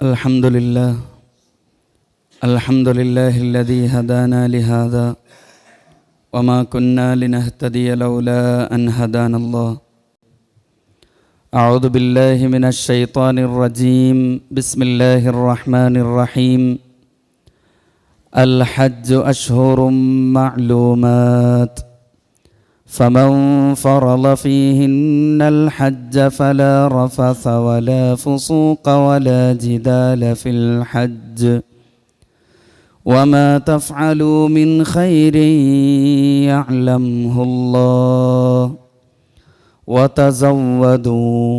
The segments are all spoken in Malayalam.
الحمد لله الذي هدانا لهذا وما كنا لنهتدي لولا أن هدانا الله. أعوذ بالله من الشيطان الرجيم. بسم الله الرحمن الرحيم. الحج أشهر معلومات فمن فرض فيهن الحج فلا رفث ولا فسوق ولا جدال في الحج وما تفعلوا من خير يعلمه الله وتزودوا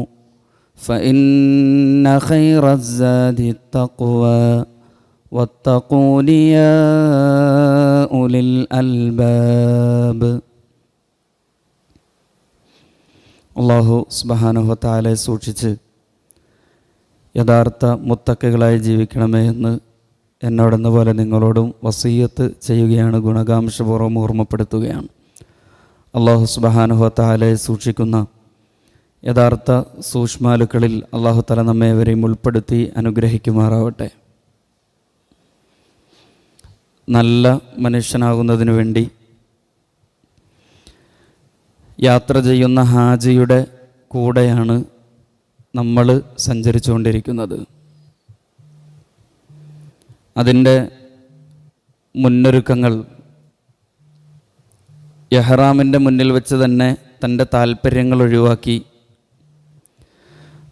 فإن خير الزاد التقوى واتقون يا أولي الألباب. അല്ലാഹു സുബ്ഹാനഹു വ തആലയെ സൂക്ഷിച്ച് യഥാർത്ഥ മുത്തഖികളായി ജീവിക്കണമേ എന്ന് എന്നോടെന്ന പോലെ നിങ്ങളോടും വസിയ്യത്ത് ചെയ്യുകയാണ്, ഗുണകാംക്ഷപൂർവ്വം ഓർമ്മപ്പെടുത്തുകയാണ്. അല്ലാഹു സുബ്ഹാനഹു വ തആലയെ സൂക്ഷിക്കുന്ന യഥാർത്ഥ സൂക്ഷ്മാലുക്കളിൽ അല്ലാഹു തആല നമ്മേവരെയും ഉൾപ്പെടുത്തി അനുഗ്രഹിക്കുമാറാവട്ടെ. നല്ല മനുഷ്യനാകുന്നതിനു വേണ്ടി യാത്ര ചെയ്യുന്ന ഹാജിയുടെ കൂടെയാണ് നമ്മൾ സഞ്ചരിച്ചുകൊണ്ടിരിക്കുന്നത്. അതിൻ്റെ മുന്നൊരുക്കങ്ങൾ ഇഹ്റാമിൻ്റെ മുന്നിൽ വെച്ച് തന്നെ തൻ്റെ താല്പര്യങ്ങൾ ഒഴിവാക്കി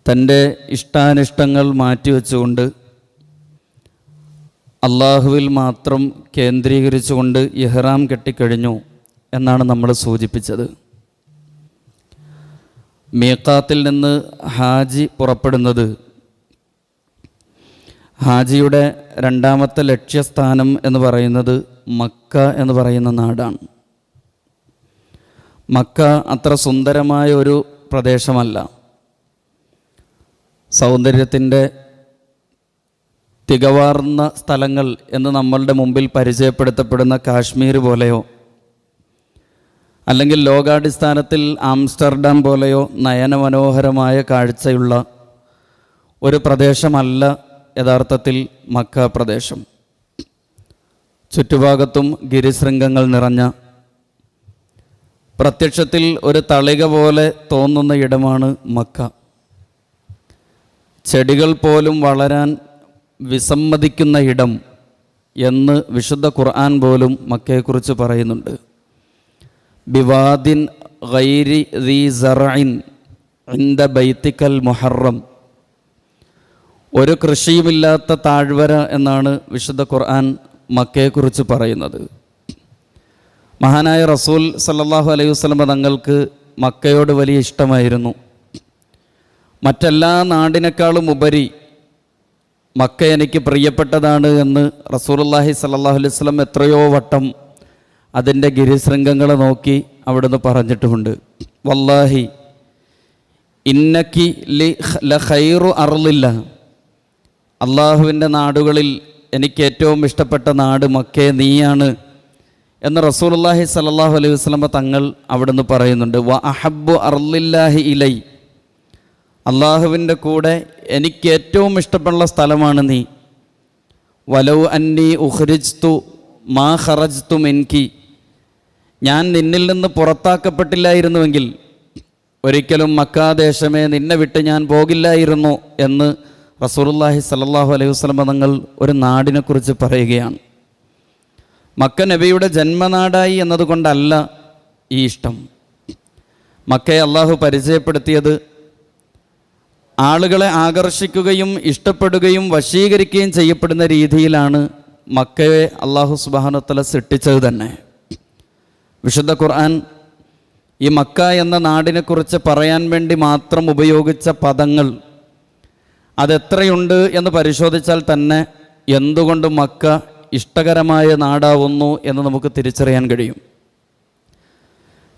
തൻ്റെ ഇഷ്ടാനിഷ്ടങ്ങൾ മാറ്റിവെച്ചുകൊണ്ട് അള്ളാഹുവിൽ മാത്രം കേന്ദ്രീകരിച്ചുകൊണ്ട് ഇഹ്റാം കെട്ടിക്കഴിഞ്ഞു എന്നാണ് നമ്മൾ സൂചിപ്പിച്ചത്. മീഖാത്തിൽ നിന്ന് ഹാജി പുറപ്പെടുന്നത് ഹാജിയുടെ രണ്ടാമത്തെ ലക്ഷ്യസ്ഥാനം എന്ന് പറയുന്നത് മക്ക എന്ന് പറയുന്ന നാടാണ്. മക്ക അത്ര സുന്ദരമായ ഒരു പ്രദേശമല്ല. സൗന്ദര്യത്തിൻ്റെ തികവാർന്ന സ്ഥലങ്ങൾ എന്ന് നമ്മളുടെ മുമ്പിൽ പരിചയപ്പെടുത്തപ്പെടുന്ന കാശ്മീർ പോലെയോ അല്ലെങ്കിൽ ലോകാടിസ്ഥാനത്തിൽ ആംസ്റ്റർഡാം പോലെയോ നയനമനോഹരമായ കാഴ്ചയുള്ള ഒരു പ്രദേശമല്ല യഥാർത്ഥത്തിൽ മക്ക പ്രദേശം. ചുറ്റുഭാഗത്തും ഗിരിശൃംഗങ്ങൾ നിറഞ്ഞ, പ്രത്യക്ഷത്തിൽ ഒരു തളിക പോലെ തോന്നുന്ന ഇടമാണ് മക്ക. ചെടികൾ പോലും വളരാൻ വിസമ്മതിക്കുന്ന ഇടം എന്ന് വിശുദ്ധ ഖുർആൻ പോലും മക്കയെക്കുറിച്ച് പറയുന്നുണ്ട്. ബിവാദിൻ ഗൈരി ദീ സറഇൻ ഇൻദ ബൈത്തിക്കൽ മുഹറം, ഒരു കൃഷിയുമില്ലാത്ത താഴ്വര എന്നാണ് വിശുദ്ധ ഖുർആൻ മക്കയെക്കുറിച്ച് പറയുന്നത്. മഹാനായ റസൂൽ സല്ലല്ലാഹു അലൈഹി വസല്ലം തങ്ങൾക്ക് മക്കയോട് വലിയ ഇഷ്ടമായിരുന്നു. മറ്റെല്ലാ നാടിനേക്കാളും ഉപരി മക്ക എനിക്ക് പ്രിയപ്പെട്ടതാണ് എന്ന് റസൂലുള്ളാഹി സല്ലല്ലാഹു അലൈഹി വസല്ലം എത്രയോ വട്ടം അതിൻ്റെ ഗിരിശൃംഗങ്ങളെ നോക്കി അവിടുന്ന് പറഞ്ഞിട്ടുമുണ്ട്. വല്ലാഹി ഇന്നക്കി ലഖൈറു അർളില്ല, അള്ളാഹുവിൻ്റെ നാടുകളിൽ എനിക്ക് ഏറ്റവും ഇഷ്ടപ്പെട്ട നാട് മക്കയെ നീയാണ് എന്ന് റസൂലുള്ളാഹി സല്ലല്ലാഹു അലൈഹി വസല്ലം തങ്ങൾ അവിടുന്ന് പറയുന്നുണ്ട്. വ അഹബ്ബു അർളില്ലാഹി ഇലൈ, അള്ളാഹുവിൻ്റെ കൂടെ എനിക്ക് ഏറ്റവും ഇഷ്ടമുള്ള സ്ഥലമാണ് നീ. വലൗ അന്നി ഉഖ്രിജ്തു മാ ഖറജ്തു മിൻകി, ഞാൻ നിന്നിൽ നിന്ന് പുറത്താക്കപ്പെട്ടില്ലായിരുന്നുവെങ്കിൽ ഒരിക്കലും മക്കാദേശമേ നിന്നെ വിട്ട് ഞാൻ പോകില്ലായിരുന്നു എന്ന് റസൂലുള്ളാഹി സല്ലല്ലാഹു അലൈഹി വസല്ലം തങ്ങൾ ഒരു നാടിനെക്കുറിച്ച് പറയുകയാണ്. മക്ക നബിയുടെ ജന്മനാടായി എന്നതുകൊണ്ടല്ല ഈ ഇഷ്ടം. മക്കയെ അള്ളാഹു പരിചയപ്പെടുത്തിയത് ആളുകളെ ആകർഷിക്കുകയും ഇഷ്ടപ്പെടുകയും വശീകരിക്കുകയും ചെയ്യപ്പെടുന്ന രീതിയിലാണ് മക്കയെ അള്ളാഹു സുബ്ഹാനഹു വ തആല സൃഷ്ടിച്ചത് തന്നെ. വിശുദ്ധ ഖുർആൻ ഈ മക്ക എന്ന നാടിനെക്കുറിച്ച് പറയാൻ വേണ്ടി മാത്രം ഉപയോഗിച്ച പദങ്ങൾ അതെത്രയുണ്ട് എന്ന് പരിശോധിച്ചാൽ തന്നെ എന്തുകൊണ്ട് മക്ക ഇഷ്ടകരമായ നാടാവുന്നു എന്ന് നമുക്ക് തിരിച്ചറിയാൻ കഴിയും.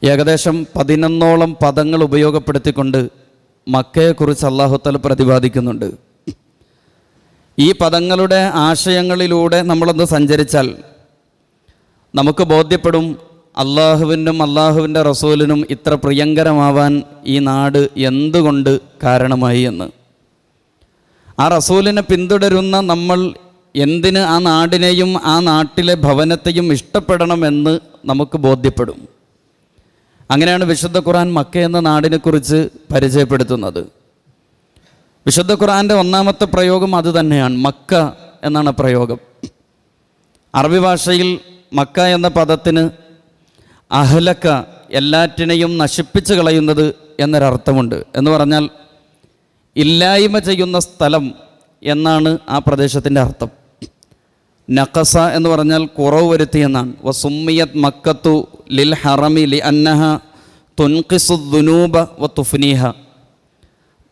ഏകദേശം 11ഓളം പദങ്ങൾ ഉപയോഗപ്പെടുത്തിക്കൊണ്ട് മക്കയെക്കുറിച്ച് അല്ലാഹു തആല പ്രതിപാദിക്കുന്നുണ്ട്. ഈ പദങ്ങളുടെ ആശയങ്ങളിലൂടെ നമ്മളൊന്ന് സഞ്ചരിച്ചാൽ നമുക്ക് ബോധ്യപ്പെടും അള്ളാഹുവിനും അള്ളാഹുവിൻ്റെ റസൂലിനും ഇത്ര പ്രിയങ്കരമാവാൻ ഈ നാട് എന്തുകൊണ്ട് കാരണമായി എന്ന്. ആ റസൂലിനെ പിന്തുടരുന്ന നമ്മൾ എന്തിന് ആ നാടിനെയും ആ നാട്ടിലെ ഭവനത്തെയും ഇഷ്ടപ്പെടണമെന്ന് നമുക്ക് ബോധ്യപ്പെടും. അങ്ങനെയാണ് വിശുദ്ധ ഖുർആൻ മക്ക എന്ന നാടിനെക്കുറിച്ച് പരിചയപ്പെടുത്തുന്നത്. വിശുദ്ധ ഖുർആൻ്റെ ഒന്നാമത്തെ പ്രയോഗം അത് തന്നെയാണ്, മക്ക എന്നാണ് പ്രയോഗം. അറബി ഭാഷയിൽ മക്ക എന്ന പദത്തിന് അഹ്ലക, എല്ലാറ്റിനെയും നശിപ്പിച്ച് കളയുന്നത് എന്നൊരർത്ഥമുണ്ട്. എന്ന് പറഞ്ഞാൽ ഇല്ലായ്മ ചെയ്യുന്ന സ്ഥലം എന്നാണ് ആ പ്രദേശത്തിൻ്റെ അർത്ഥം. നഖസ എന്ന് പറഞ്ഞാൽ കുറവ് വരുത്തി എന്നാണ്. വസുമ്മിയത് മക്കത്തു ലിൽ ഹറമി ലി അന്നഹ തുൻഖിസു ദുനൂബ വ തുഫ്നീഹ.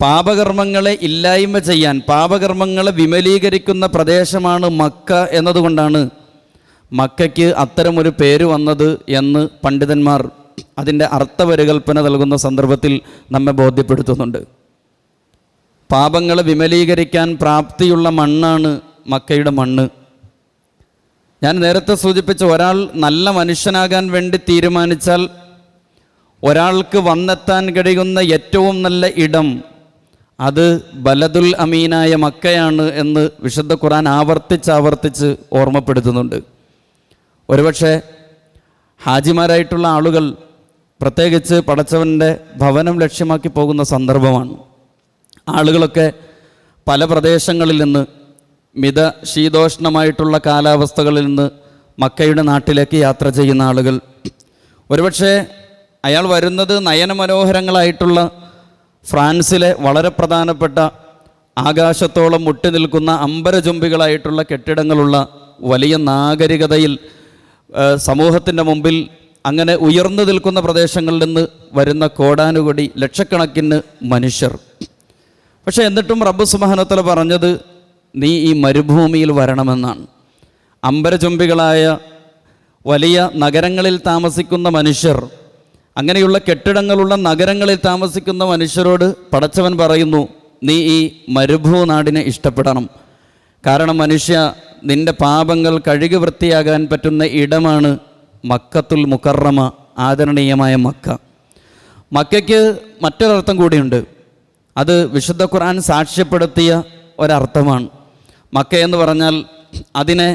പാപകർമ്മങ്ങളെ ഇല്ലായ്മ ചെയ്യാൻ, പാപകർമ്മങ്ങളെ വിമലീകരിക്കുന്ന പ്രദേശമാണ് മക്ക എന്നതുകൊണ്ടാണ് മക്കയ്ക്ക് അത്തരമൊരു പേര് വന്നത് എന്ന് പണ്ഡിതന്മാർ അതിൻ്റെ അർത്ഥപരികൽപ്പന നൽകുന്ന സന്ദർഭത്തിൽ നമ്മെ ബോധ്യപ്പെടുത്തുന്നുണ്ട്. പാപങ്ങളെ വിമലീകരിക്കാൻ പ്രാപ്തിയുള്ള മണ്ണാണ് മക്കയുടെ മണ്ണ്. ഞാൻ നേരത്തെ സൂചിപ്പിച്ച, ഒരാൾ നല്ല മനുഷ്യനാകാൻ വേണ്ടി തീരുമാനിച്ചാൽ ഒരാൾക്ക് വന്നെത്താൻ കഴിയുന്ന ഏറ്റവും നല്ല ഇടം അത് ബലദുൽ അമീനായ മക്കയാണ് എന്ന് വിശുദ്ധ ഖുർആൻ ആവർത്തിച്ച് ഓർമ്മപ്പെടുത്തുന്നുണ്ട്. ഒരുപക്ഷെ ഹാജിമാരായിട്ടുള്ള ആളുകൾ പ്രത്യേകിച്ച് പടച്ചവൻ്റെ ഭവനം ലക്ഷ്യമാക്കി പോകുന്ന സന്ദർഭമാണ്. ആളുകളൊക്കെ പല പ്രദേശങ്ങളിൽ നിന്ന്, ശീതോഷ്ണമായിട്ടുള്ള കാലാവസ്ഥകളിൽ നിന്ന് മക്കയുടെ നാട്ടിലേക്ക് യാത്ര ചെയ്യുന്ന ആളുകൾ. ഒരുപക്ഷെ അയാൾ വരുന്നത് നയനമനോഹരങ്ങളായിട്ടുള്ള ഫ്രാൻസിലെ വളരെ പ്രധാനപ്പെട്ട ആകാശത്തോളം മുട്ടി നിൽക്കുന്ന അമ്പരചുംബികളായിട്ടുള്ള കെട്ടിടങ്ങളുള്ള വലിയ നാഗരികതയിൽ സമൂഹത്തിൻ്റെ മുമ്പിൽ അങ്ങനെ ഉയർന്നു നിൽക്കുന്ന പ്രദേശങ്ങളിൽ നിന്ന് വരുന്ന കോടാനുകോടി ലക്ഷക്കണക്കിന് മനുഷ്യർ. പക്ഷേ എന്നിട്ടും റബ്ബ് സുബ്ഹാനഹു വ തആല പറഞ്ഞത് നീ ഈ മരുഭൂമിയിൽ വരണമെന്നാണ്. അമ്പരചുംബികളായ വലിയ നഗരങ്ങളിൽ താമസിക്കുന്ന മനുഷ്യർ, അങ്ങനെയുള്ള കെട്ടിടങ്ങളുള്ള നഗരങ്ങളിൽ താമസിക്കുന്ന മനുഷ്യരോട് പടച്ചവൻ പറയുന്നു, നീ ഈ മരുഭൂനാടിനെ ഇഷ്ടപ്പെടണം. കാരണം മനുഷ്യ, നിൻ്റെ പാപങ്ങൾ കഴുകി വൃത്തിയാകാൻ പറ്റുന്ന ഇടമാണ് മക്കത്തുൽ മുക്കറമ, ആദരണീയമായ മക്ക. മക്കയ്ക്ക് മറ്റൊരർത്ഥം കൂടിയുണ്ട്. അത് വിശുദ്ധ ഖുർആൻ സാക്ഷ്യപ്പെടുത്തിയ ഒരർത്ഥമാണ്. മക്ക എന്ന് പറഞ്ഞാൽ അതിനെ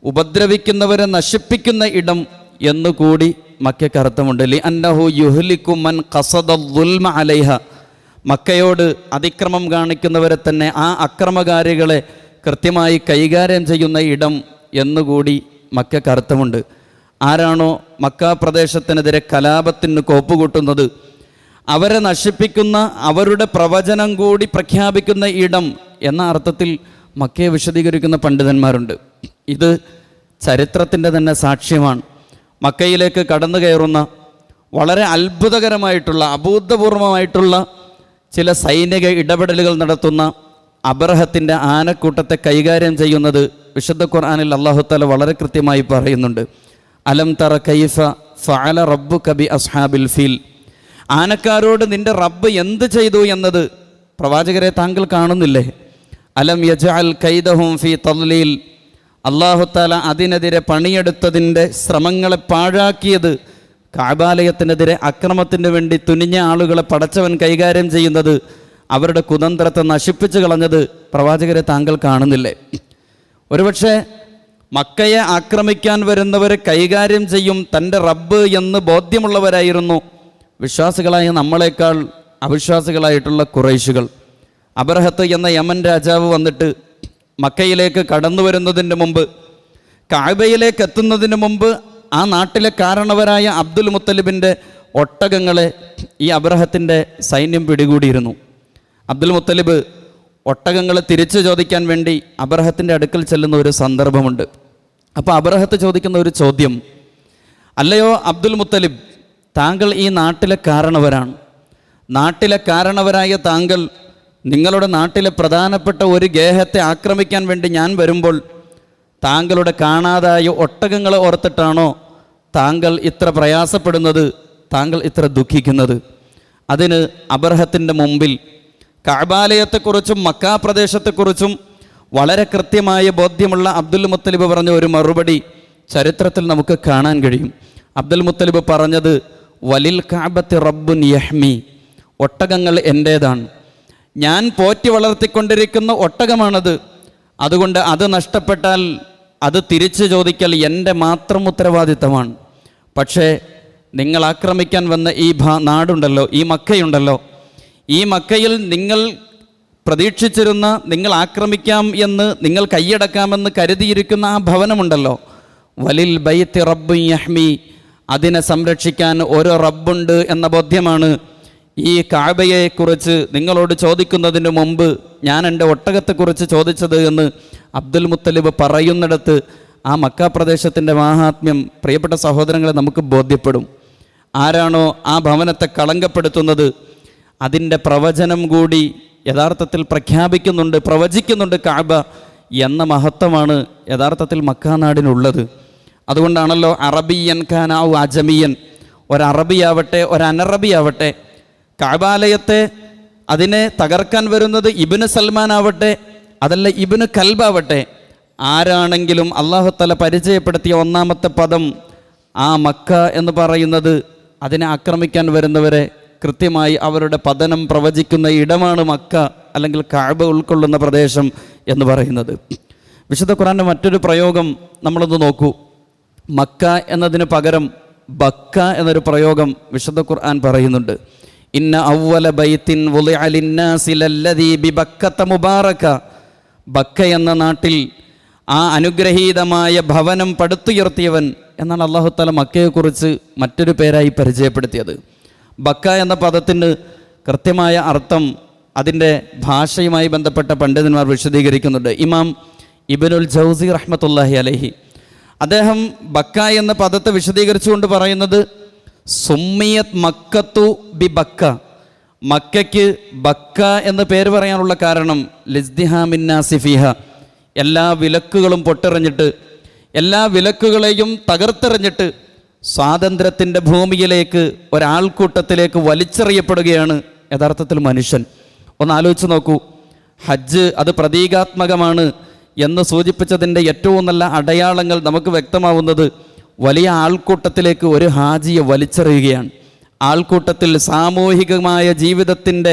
ഉപദ്രവിക്കുന്നവരെ നശിപ്പിക്കുന്ന ഇടം എന്നുകൂടി മക്കയ്ക്ക് അർത്ഥമുണ്ട്. ലി അന്നഹു യുഹ്ലിക്കു മൻ ഖസദ ദുൽമ അലൈഹ. മക്കയോട് അതിക്രമം കാണിക്കുന്നവരെ തന്നെ, ആ അക്രമകാരികളെ കൃത്യമായി കൈകാര്യം ചെയ്യുന്ന ഇടം എന്നുകൂടി മക്കയ്ക്ക് അർത്ഥമുണ്ട്. ആരാണോ മക്ക പ്രദേശത്തിനെതിരെ കലാപത്തിന് കോപ്പുകൂട്ടുന്നത്, അവരെ നശിപ്പിക്കുന്ന, അവരുടെ പ്രവചനം കൂടി പ്രഖ്യാപിക്കുന്ന ഇടം എന്ന അർത്ഥത്തിൽ മക്കയെ വിശദീകരിക്കുന്ന പണ്ഡിതന്മാരുണ്ട്. ഇത് ചരിത്രത്തിൻ്റെ തന്നെ സാക്ഷ്യമാണ്. മക്കയിലേക്ക് കടന്നു കയറുന്ന വളരെ അത്ഭുതകരമായിട്ടുള്ള, അഭൂതപൂർവമായിട്ടുള്ള ചില സൈനിക ഇടപെടലുകൾ നടത്തുന്ന അബ്രഹത്തിൻ്റെ ആനക്കൂട്ടത്തെ കൈകാര്യം ചെയ്യുന്നത് വിശുദ്ധ ഖുർആനിൽ അല്ലാഹു തആല വളരെ കൃത്യമായി പറയുന്നുണ്ട്. അലം തറ കൈഫ ഫഅല റബ്ബുക ബി അസ്ഹാബിൽ ഫീൽ. ആനക്കാരോട് നിന്റെ റബ്ബ് എന്ത് ചെയ്തു എന്നത് പ്രവാചകരെ താങ്കൾ കാണുന്നില്ലേ? അലം യജഅൽ കൈദഹും ഫീ തദ്ലീൽ. അല്ലാഹു തആല അതിനെതിരെ പണിയെടുത്തതിൻ്റെ ശ്രമങ്ങളെ പാഴാക്കിയത്, കഅബാലയത്തിനെതിരെ അക്രമത്തിന് വേണ്ടി തുനിഞ്ഞ ആളുകളെ പടച്ചവൻ കൈകാര്യം ചെയ്യുന്നത്, അവരുടെ കുതന്ത്രത്തെ നശിപ്പിച്ചു കളഞ്ഞത് പ്രവാചകരെ താങ്കൾ കാണുന്നില്ലേ? ഒരുപക്ഷെ മക്കയെ ആക്രമിക്കാൻ വരുന്നവരെ കൈകാര്യം ചെയ്യും തൻ്റെ റബ്ബ് എന്ന് ബോധ്യമുള്ളവരായിരുന്നു വിശ്വാസികളായ നമ്മളെക്കാൾ അവിശ്വാസികളായിട്ടുള്ള ഖുറൈശികൾ. അബ്രഹത്ത് എന്ന യമൻ രാജാവ് വന്നിട്ട് മക്കയിലേക്ക് കടന്നു വരുന്നതിന് മുമ്പ്, കഅബയിലേക്ക് എത്തുന്നതിന് മുമ്പ് ആ നാട്ടിലെ കാരണവരായ അബ്ദുൽ മുത്തലിബിൻ്റെ ഒട്ടകങ്ങളെ ഈ അബ്രഹത്തിൻ്റെ സൈന്യം പിടികൂടിയിരുന്നു. അബ്ദുൽ മുത്തലിബ് ഒട്ടകങ്ങളെ തിരിച്ചു ചോദിക്കാൻ വേണ്ടി അബ്രഹത്തിൻ്റെ അടുക്കൽ ചെല്ലുന്ന ഒരു സന്ദർഭമുണ്ട്. അപ്പോൾ അബ്രഹത്ത് ചോദിക്കുന്ന ഒരു ചോദ്യം, അല്ലയോ അബ്ദുൽ മുത്തലിബ്, താങ്കൾ ഈ നാട്ടിലെ കാരണവരാണ്. നാട്ടിലെ കാരണവരായ താങ്കൾ നിങ്ങളുടെ നാട്ടിലെ പ്രധാനപ്പെട്ട ഒരു ഗേഹത്തെ ആക്രമിക്കാൻ വേണ്ടി ഞാൻ വരുമ്പോൾ താങ്കളുടെ കാണാതായ ഒട്ടകങ്ങളെ ഓർത്തിട്ടാണോ താങ്കൾ ഇത്ര പ്രയാസപ്പെടുന്നത്, താങ്കൾ ഇത്ര ദുഃഖിക്കുന്നത്? അതിന് അബ്രഹത്തിൻ്റെ മുമ്പിൽ കഅബാലയത്തെക്കുറിച്ചും മക്കാ പ്രദേശത്തെക്കുറിച്ചും വളരെ കൃത്യമായ ബോധ്യമുള്ള അബ്ദുൽ മുത്തലിബ് പറഞ്ഞ ഒരു മറുപടി ചരിത്രത്തിൽ നമുക്ക് കാണാൻ കഴിയും. അബ്ദുൽ മുത്തലിബ് പറഞ്ഞത്, വലിൽ കഅബത്തി റബ്ബുൻ യഹ്മി. ഒട്ടകങ്ങൾ എൻ്റേതാണ്, ഞാൻ പോറ്റി വളർത്തിക്കൊണ്ടിരിക്കുന്ന ഒട്ടകമാണത്. അതുകൊണ്ട് അത് നഷ്ടപ്പെട്ടാൽ അത് തിരിച്ചു ചോദിക്കൽ എൻ്റെ മാത്രം ഉത്തരവാദിത്തമാണ്. പക്ഷേ നിങ്ങൾ ആക്രമിക്കാൻ വന്ന ഈ നാടുണ്ടല്ലോ, ഈ മക്കയുണ്ടല്ലോ, ഈ മക്കയിൽ നിങ്ങൾ പ്രതീക്ഷിച്ചിരുന്ന, നിങ്ങൾ ആക്രമിക്കാം എന്ന്, നിങ്ങൾ കൈയടക്കാമെന്ന് കരുതിയിരിക്കുന്ന ആ ഭവനമുണ്ടല്ലോ, വലിൽ ബൈത്തി റബ്ബുൻ യഹ്മി, അതിനെ സംരക്ഷിക്കാൻ ഒരു റബ്ബുണ്ട് എന്ന ബോധ്യമാണ് ഈ കഅബയെക്കുറിച്ച് നിങ്ങളോട് ചോദിക്കുന്നതിന് മുമ്പ് ഞാൻ എൻ്റെ ഒട്ടകത്തെക്കുറിച്ച് ചോദിച്ചത് എന്ന് അബ്ദുൽ മുത്തലിബ് പറയുന്നിടത്ത് ആ മക്ക പ്രദേശത്തിൻ്റെ മാഹാത്മ്യം പ്രിയപ്പെട്ട സഹോദരങ്ങളെ നമുക്ക് ബോധ്യപ്പെടും. ആരാണോ ആ ഭവനത്തെ കളങ്കപ്പെടുത്തുന്നത്, അതിൻ്റെ പ്രവചനം കൂടി യഥാർത്ഥത്തിൽ പ്രഖ്യാപിക്കുന്നുണ്ട്, പ്രവചിക്കുന്നുണ്ട് കഅബ എന്ന മഹത്വമാണ് യഥാർത്ഥത്തിൽ മക്ക നാടിനുള്ളത്. അതുകൊണ്ടാണല്ലോ അറബിയൻ ഖാനാവു അജമിയൻ, ഒരറബിയാവട്ടെ ഒരനറബിയാവട്ടെ, കഅബാലയത്തെ അതിനെ തകർക്കാൻ വരുന്നത് ഇബ്നു സൽമാൻ ആവട്ടെ അതല്ല ഇബ്നു കൽബാവട്ടെ, ആരാണെങ്കിലും അല്ലാഹു തആല പരിചയപ്പെടുത്തിയ ഒന്നാമത്തെ പദം ആ മക്ക എന്ന് പറയുന്നത് അതിനെ ആക്രമിക്കാൻ വരുന്നവരെ കൃത്യമായി അവരുടെ പതനം പ്രവചിക്കുന്ന ഇടമാണ് മക്ക, അല്ലെങ്കിൽ കഅബ ഉൾക്കൊള്ളുന്ന പ്രദേശം എന്ന് പറയുന്നത്. വിശുദ്ധ ഖുർആൻ്റെ മറ്റൊരു പ്രയോഗം നമ്മളൊന്ന് നോക്കൂ. മക്ക എന്നതിന് പകരം ബക്ക എന്നൊരു പ്രയോഗം വിശുദ്ധ ഖുർആൻ പറയുന്നുണ്ട്. ഇന്ന അവ്വല ബൈത്തിൻ വുളിഅ ലിന്നാസി ലല്ലദീ ബിബക്കത മുബാറക, ബക്ക എന്ന നാട്ടിൽ ആ അനുഗ്രഹീതമായ ഭവനം പടുത്തുയർത്തിയവൻ എന്നാണ് അല്ലാഹു തആല മക്കയെക്കുറിച്ച് മറ്റൊരു പേരായി പരിചയപ്പെടുത്തിയത്. ബക്ക എന്ന പദത്തിന് കൃത്യമായ അർത്ഥം അതിൻ്റെ ഭാഷയുമായി ബന്ധപ്പെട്ട പണ്ഡിതന്മാർ വിശദീകരിക്കുന്നുണ്ട്. ഇമാം ഇബ്നുൽ ജൗസി റഹ്മത്തുള്ളാഹി അലൈഹി അദ്ദേഹം ബക്ക എന്ന പദത്തെ വിശദീകരിച്ചുകൊണ്ട് പറയുന്നത്, സുമ്മിയത് മക്കത്തു ബി ബക്ക, മക്കയ്ക്ക് ബക്ക എന്ന് പേര് പറയാനുള്ള കാരണം ലിസ്ദിഹാമിൻ നാസി ഫീഹ, എല്ലാ വിലക്കുകളും പൊട്ടെറിഞ്ഞിട്ട്, എല്ലാ വിലക്കുകളെയും തകർത്തെറിഞ്ഞിട്ട് സ്വാതന്ത്ര്യത്തിൻ്റെ ഭൂമിയിലേക്ക് ഒരാൾക്കൂട്ടത്തിലേക്ക് വലിച്ചെറിയപ്പെടുകയാണ് യഥാർത്ഥത്തിൽ മനുഷ്യൻ. ഒന്ന് ആലോചിച്ച് നോക്കൂ, ഹജ്ജ് അത് പ്രതീകാത്മകമാണ് എന്ന് സൂചിപ്പിച്ചതിൻ്റെ ഏറ്റവും നല്ല അടയാളങ്ങൾ നമുക്ക് വ്യക്തമാവുന്നത് വലിയ ആൾക്കൂട്ടത്തിലേക്ക് ഒരു ഹാജിയെ വലിച്ചെറിയുകയാണ്. ആൾക്കൂട്ടത്തിൽ സാമൂഹികമായ ജീവിതത്തിൻ്റെ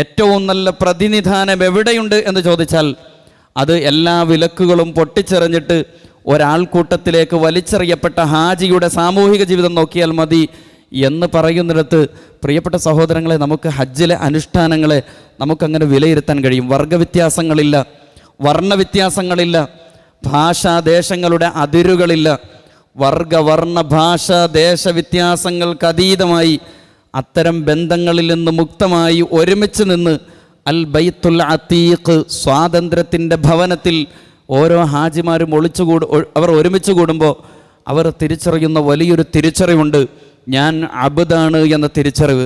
ഏറ്റവും നല്ല പ്രതിനിധാനം എവിടെയുണ്ട് എന്ന് ചോദിച്ചാൽ അത് എല്ലാ വിലക്കുകളും പൊട്ടിച്ചെറിഞ്ഞിട്ട് ഒരാൾക്കൂട്ടത്തിലേക്ക് വലിച്ചെറിയപ്പെട്ട ഹാജിയുടെ സാമൂഹിക ജീവിതം നോക്കിയാൽ മതി എന്ന് പറയുന്നിടത്ത് പ്രിയപ്പെട്ട സഹോദരങ്ങളെ, നമുക്ക് ഹജ്ജിലെ അനുഷ്ഠാനങ്ങളെ നമുക്കങ്ങനെ വിലയിരുത്താൻ കഴിയും. വർഗവ്യത്യാസങ്ങളില്ല, വർണ്ണവ്യത്യാസങ്ങളില്ല, ഭാഷാദേശങ്ങളുടെ അതിരുകളില്ല. വർഗവർണ്ണ ഭാഷ ദേശ വ്യത്യാസങ്ങൾക്കതീതമായി അത്തരം ബന്ധങ്ങളിൽ നിന്ന് മുക്തമായി ഒരുമിച്ച് നിന്ന് അൽ ബൈത്തുൽ അതീഖ്, സ്വാതന്ത്ര്യത്തിൻ്റെ ഭവനത്തിൽ ഓരോ ഹാജിമാരും അവർ ഒരുമിച്ച് കൂടുമ്പോൾ അവർ തിരിച്ചറിയുന്ന വലിയൊരു തിരിച്ചറിവുണ്ട്, ഞാൻ അബ്ദാണ് എന്ന തിരിച്ചറിവ്.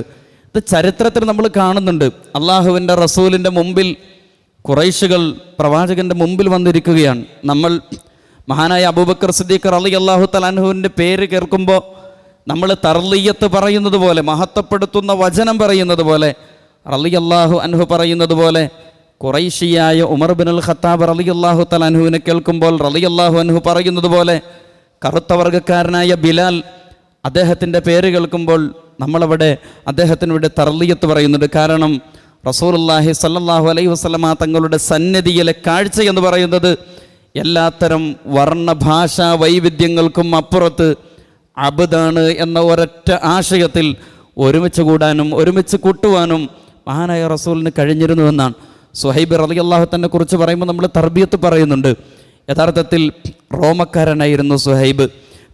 ഇത് ചരിത്രത്തിൽ നമ്മൾ കാണുന്നുണ്ട്. അള്ളാഹുവിൻ്റെ റസൂലിൻ്റെ മുമ്പിൽ ഖുറൈശികൾ പ്രവാചകൻ്റെ മുമ്പിൽ വന്നിരിക്കുകയാണ്. നമ്മൾ മഹാനായ അബൂബക്കർ സിദ്ദീഖ് റളിയല്ലാഹു തആല അൻഹുവിൻ്റെ പേര് കേൾക്കുമ്പോൾ നമ്മൾ തർലിയത്ത് പറയുന്നത് പോലെ, മഹത്വപ്പെടുത്തുന്ന വചനം പറയുന്നത് പോലെ, റളിയല്ലാഹു അൻഹു പറയുന്നത് പോലെ, ഖുറൈശിയായ ഉമർ ബിനുൽ ഖത്താബ് റളിയല്ലാഹു തആല അൻഹുവിനെ കേൾക്കുമ്പോൾ റളിയല്ലാഹു അൻഹു പറയുന്നത് പോലെ, കറുത്ത വർഗ്ഗക്കാരനായ ബിലാൽ അദ്ദേഹത്തിൻ്റെ പേര് കേൾക്കുമ്പോൾ നമ്മളവിടെ അദ്ദേഹത്തിനൂടെ തർലിയത്ത് പറയുന്നുണ്ട്. കാരണം റസൂലുള്ളാഹി സ്വല്ലല്ലാഹു അലൈഹി വസല്ലമ തങ്ങളുടെ സന്നിധിയിലെ കാഴ്ച എന്ന് പറയുന്നത് എല്ലാത്തരം വർണ്ണഭാഷാ വൈവിധ്യങ്ങൾക്കും അപ്പുറത്ത് അബ്ദാണ് എന്ന ഒരൊറ്റ ആശയത്തിൽ ഒരുമിച്ച് കൂടാനും ഒരുമിച്ച് കൂട്ടുവാനും മഹാനായ റസൂലിന് കഴിഞ്ഞിരുന്നുവെന്നാണ്. സുഹൈബ് റളിയല്ലാഹു തന്നെ കുറിച്ച് പറയുമ്പോൾ നമ്മൾ തർബിയത്ത് പറയുന്നുണ്ട്. യഥാർത്ഥത്തിൽ റോമക്കാരനായിരുന്നു സുഹൈബ്,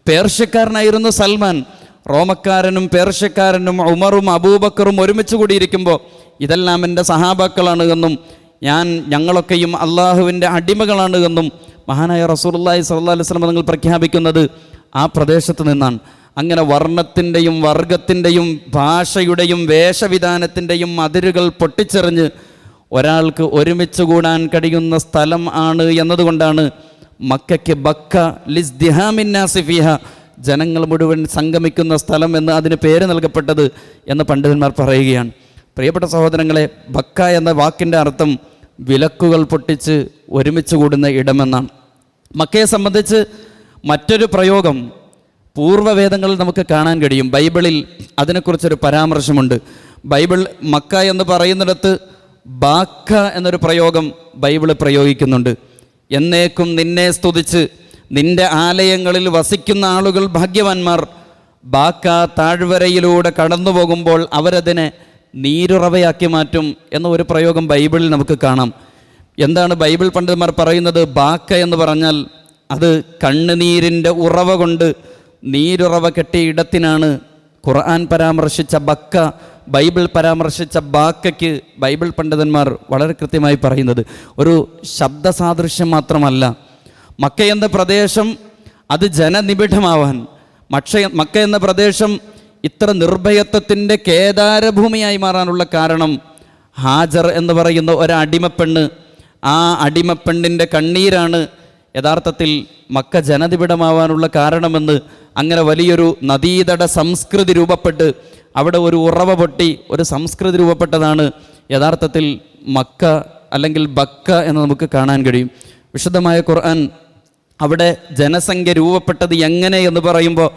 പേർഷ്യക്കാരനായിരുന്നു സൽമാൻ. റോമക്കാരനും പേർഷ്യക്കാരനും ഉമറും അബൂബക്കറും ഒരുമിച്ച് കൂടിയിരിക്കുമ്പോൾ ഇതെല്ലാം എൻ്റെ സഹാബാക്കളാണ് എന്നും ഞങ്ങളൊക്കെയും അള്ളാഹുവിൻ്റെ അടിമകളാണ് എന്നും മഹാനായ റസൂലുള്ളാഹി സ്വല്ലല്ലാഹു അലൈഹി വസല്ലം നിങ്ങൾ പ്രഖ്യാപിക്കുന്നത് ആ പ്രദേശത്ത് നിന്നാണ്. അങ്ങനെ വർണ്ണത്തിൻ്റെയും വർഗത്തിൻ്റെയും ഭാഷയുടെയും വേഷവിധാനത്തിൻ്റെയും അതിരുകൾ പൊട്ടിച്ചെറിഞ്ഞ് ഒരാൾക്ക് ഒരുമിച്ച് കൂടാൻ കഴിയുന്ന സ്ഥലം ആണ് എന്നതുകൊണ്ടാണ് മക്കയ്ക്ക് ബക്ക ലിസ്ദിഹാമിൻ നാസി ഫീഹ, ജനങ്ങൾ മുഴുവൻ സംഗമിക്കുന്ന സ്ഥലം എന്ന് അതിന് പേര് നൽകപ്പെട്ടത് എന്ന് പണ്ഡിതന്മാർ പറയുകയാണ്. പ്രിയപ്പെട്ട സഹോദരങ്ങളെ, ബക്ക എന്ന വാക്കിൻ്റെ അർത്ഥം വിലക്കുകൾ പൊട്ടിച്ച് ഒരുമിച്ച് കൂടുന്ന ഇടമെന്നാണ്. മക്കയെ സംബന്ധിച്ച് മറ്റൊരു പ്രയോഗം പൂർവ്വവേദങ്ങളിൽ നമുക്ക് കാണാൻ കഴിയും. ബൈബിളിൽ അതിനെക്കുറിച്ചൊരു പരാമർശമുണ്ട്. ബൈബിൾ മക്ക എന്ന് പറയുന്നിടത്ത് ബാക്ക എന്നൊരു പ്രയോഗം ബൈബിള് പ്രയോഗിക്കുന്നുണ്ട്. എന്നേക്കും നിന്നെ സ്തുതിച്ച് നിന്റെ ആലയങ്ങളിൽ വസിക്കുന്ന ആളുകൾ ഭാഗ്യവാന്മാർ. ബാക്ക താഴ്വരയിലൂടെ കടന്നു പോകുമ്പോൾ അവരതിനെ നീരുറവയാക്കി മാറ്റും എന്ന ഒരു പ്രയോഗം ബൈബിളിൽ നമുക്ക് കാണാം. എന്താണ് ബൈബിൾ പണ്ഡിതന്മാർ പറയുന്നത്? ബാക്ക എന്ന് പറഞ്ഞാൽ അത് കണ്ണുനീരിൻ്റെ ഉറവ കൊണ്ട് നീരുറവ കെട്ടിയ ഇടത്തിനാണ് ഖുർആൻ പരാമർശിച്ച ബക്ക, ബൈബിൾ പരാമർശിച്ച ബാക്കയ്ക്ക് ബൈബിൾ പണ്ഡിതന്മാർ വളരെ കൃത്യമായി പറയുന്നത് ഒരു ശബ്ദ സാദൃശ്യം മാത്രമല്ല. മക്ക എന്ന പ്രദേശം അത് ജനനിബിഡമാവാൻ, മക്ക എന്ന പ്രദേശം ഇത്ര നിർഭയത്വത്തിൻ്റെ കേദാരഭൂമിയായി മാറാനുള്ള കാരണം ഹാജർ എന്ന് പറയുന്ന ഒരടിമപ്പെണ്ണ്, ആ അടിമപ്പെണ്ണിൻ്റെ കണ്ണീരാണ് യഥാർത്ഥത്തിൽ മക്ക ജനനിബിഡമാവാനുള്ള കാരണമെന്ന്, അങ്ങനെ വലിയൊരു നദീതട സംസ്കൃതി രൂപപ്പെട്ട് അവിടെ ഒരു ഉറവ പൊട്ടി ഒരു സംസ്കൃതി രൂപപ്പെട്ടതാണ് യഥാർത്ഥത്തിൽ മക്ക അല്ലെങ്കിൽ ബക്ക എന്ന് നമുക്ക് കാണാൻ കഴിയും. വിശുദ്ധമായ ഖുർആൻ അവിടെ ജനസംഖ്യ രൂപപ്പെട്ടത് എങ്ങനെ എന്ന് പറയുമ്പോൾ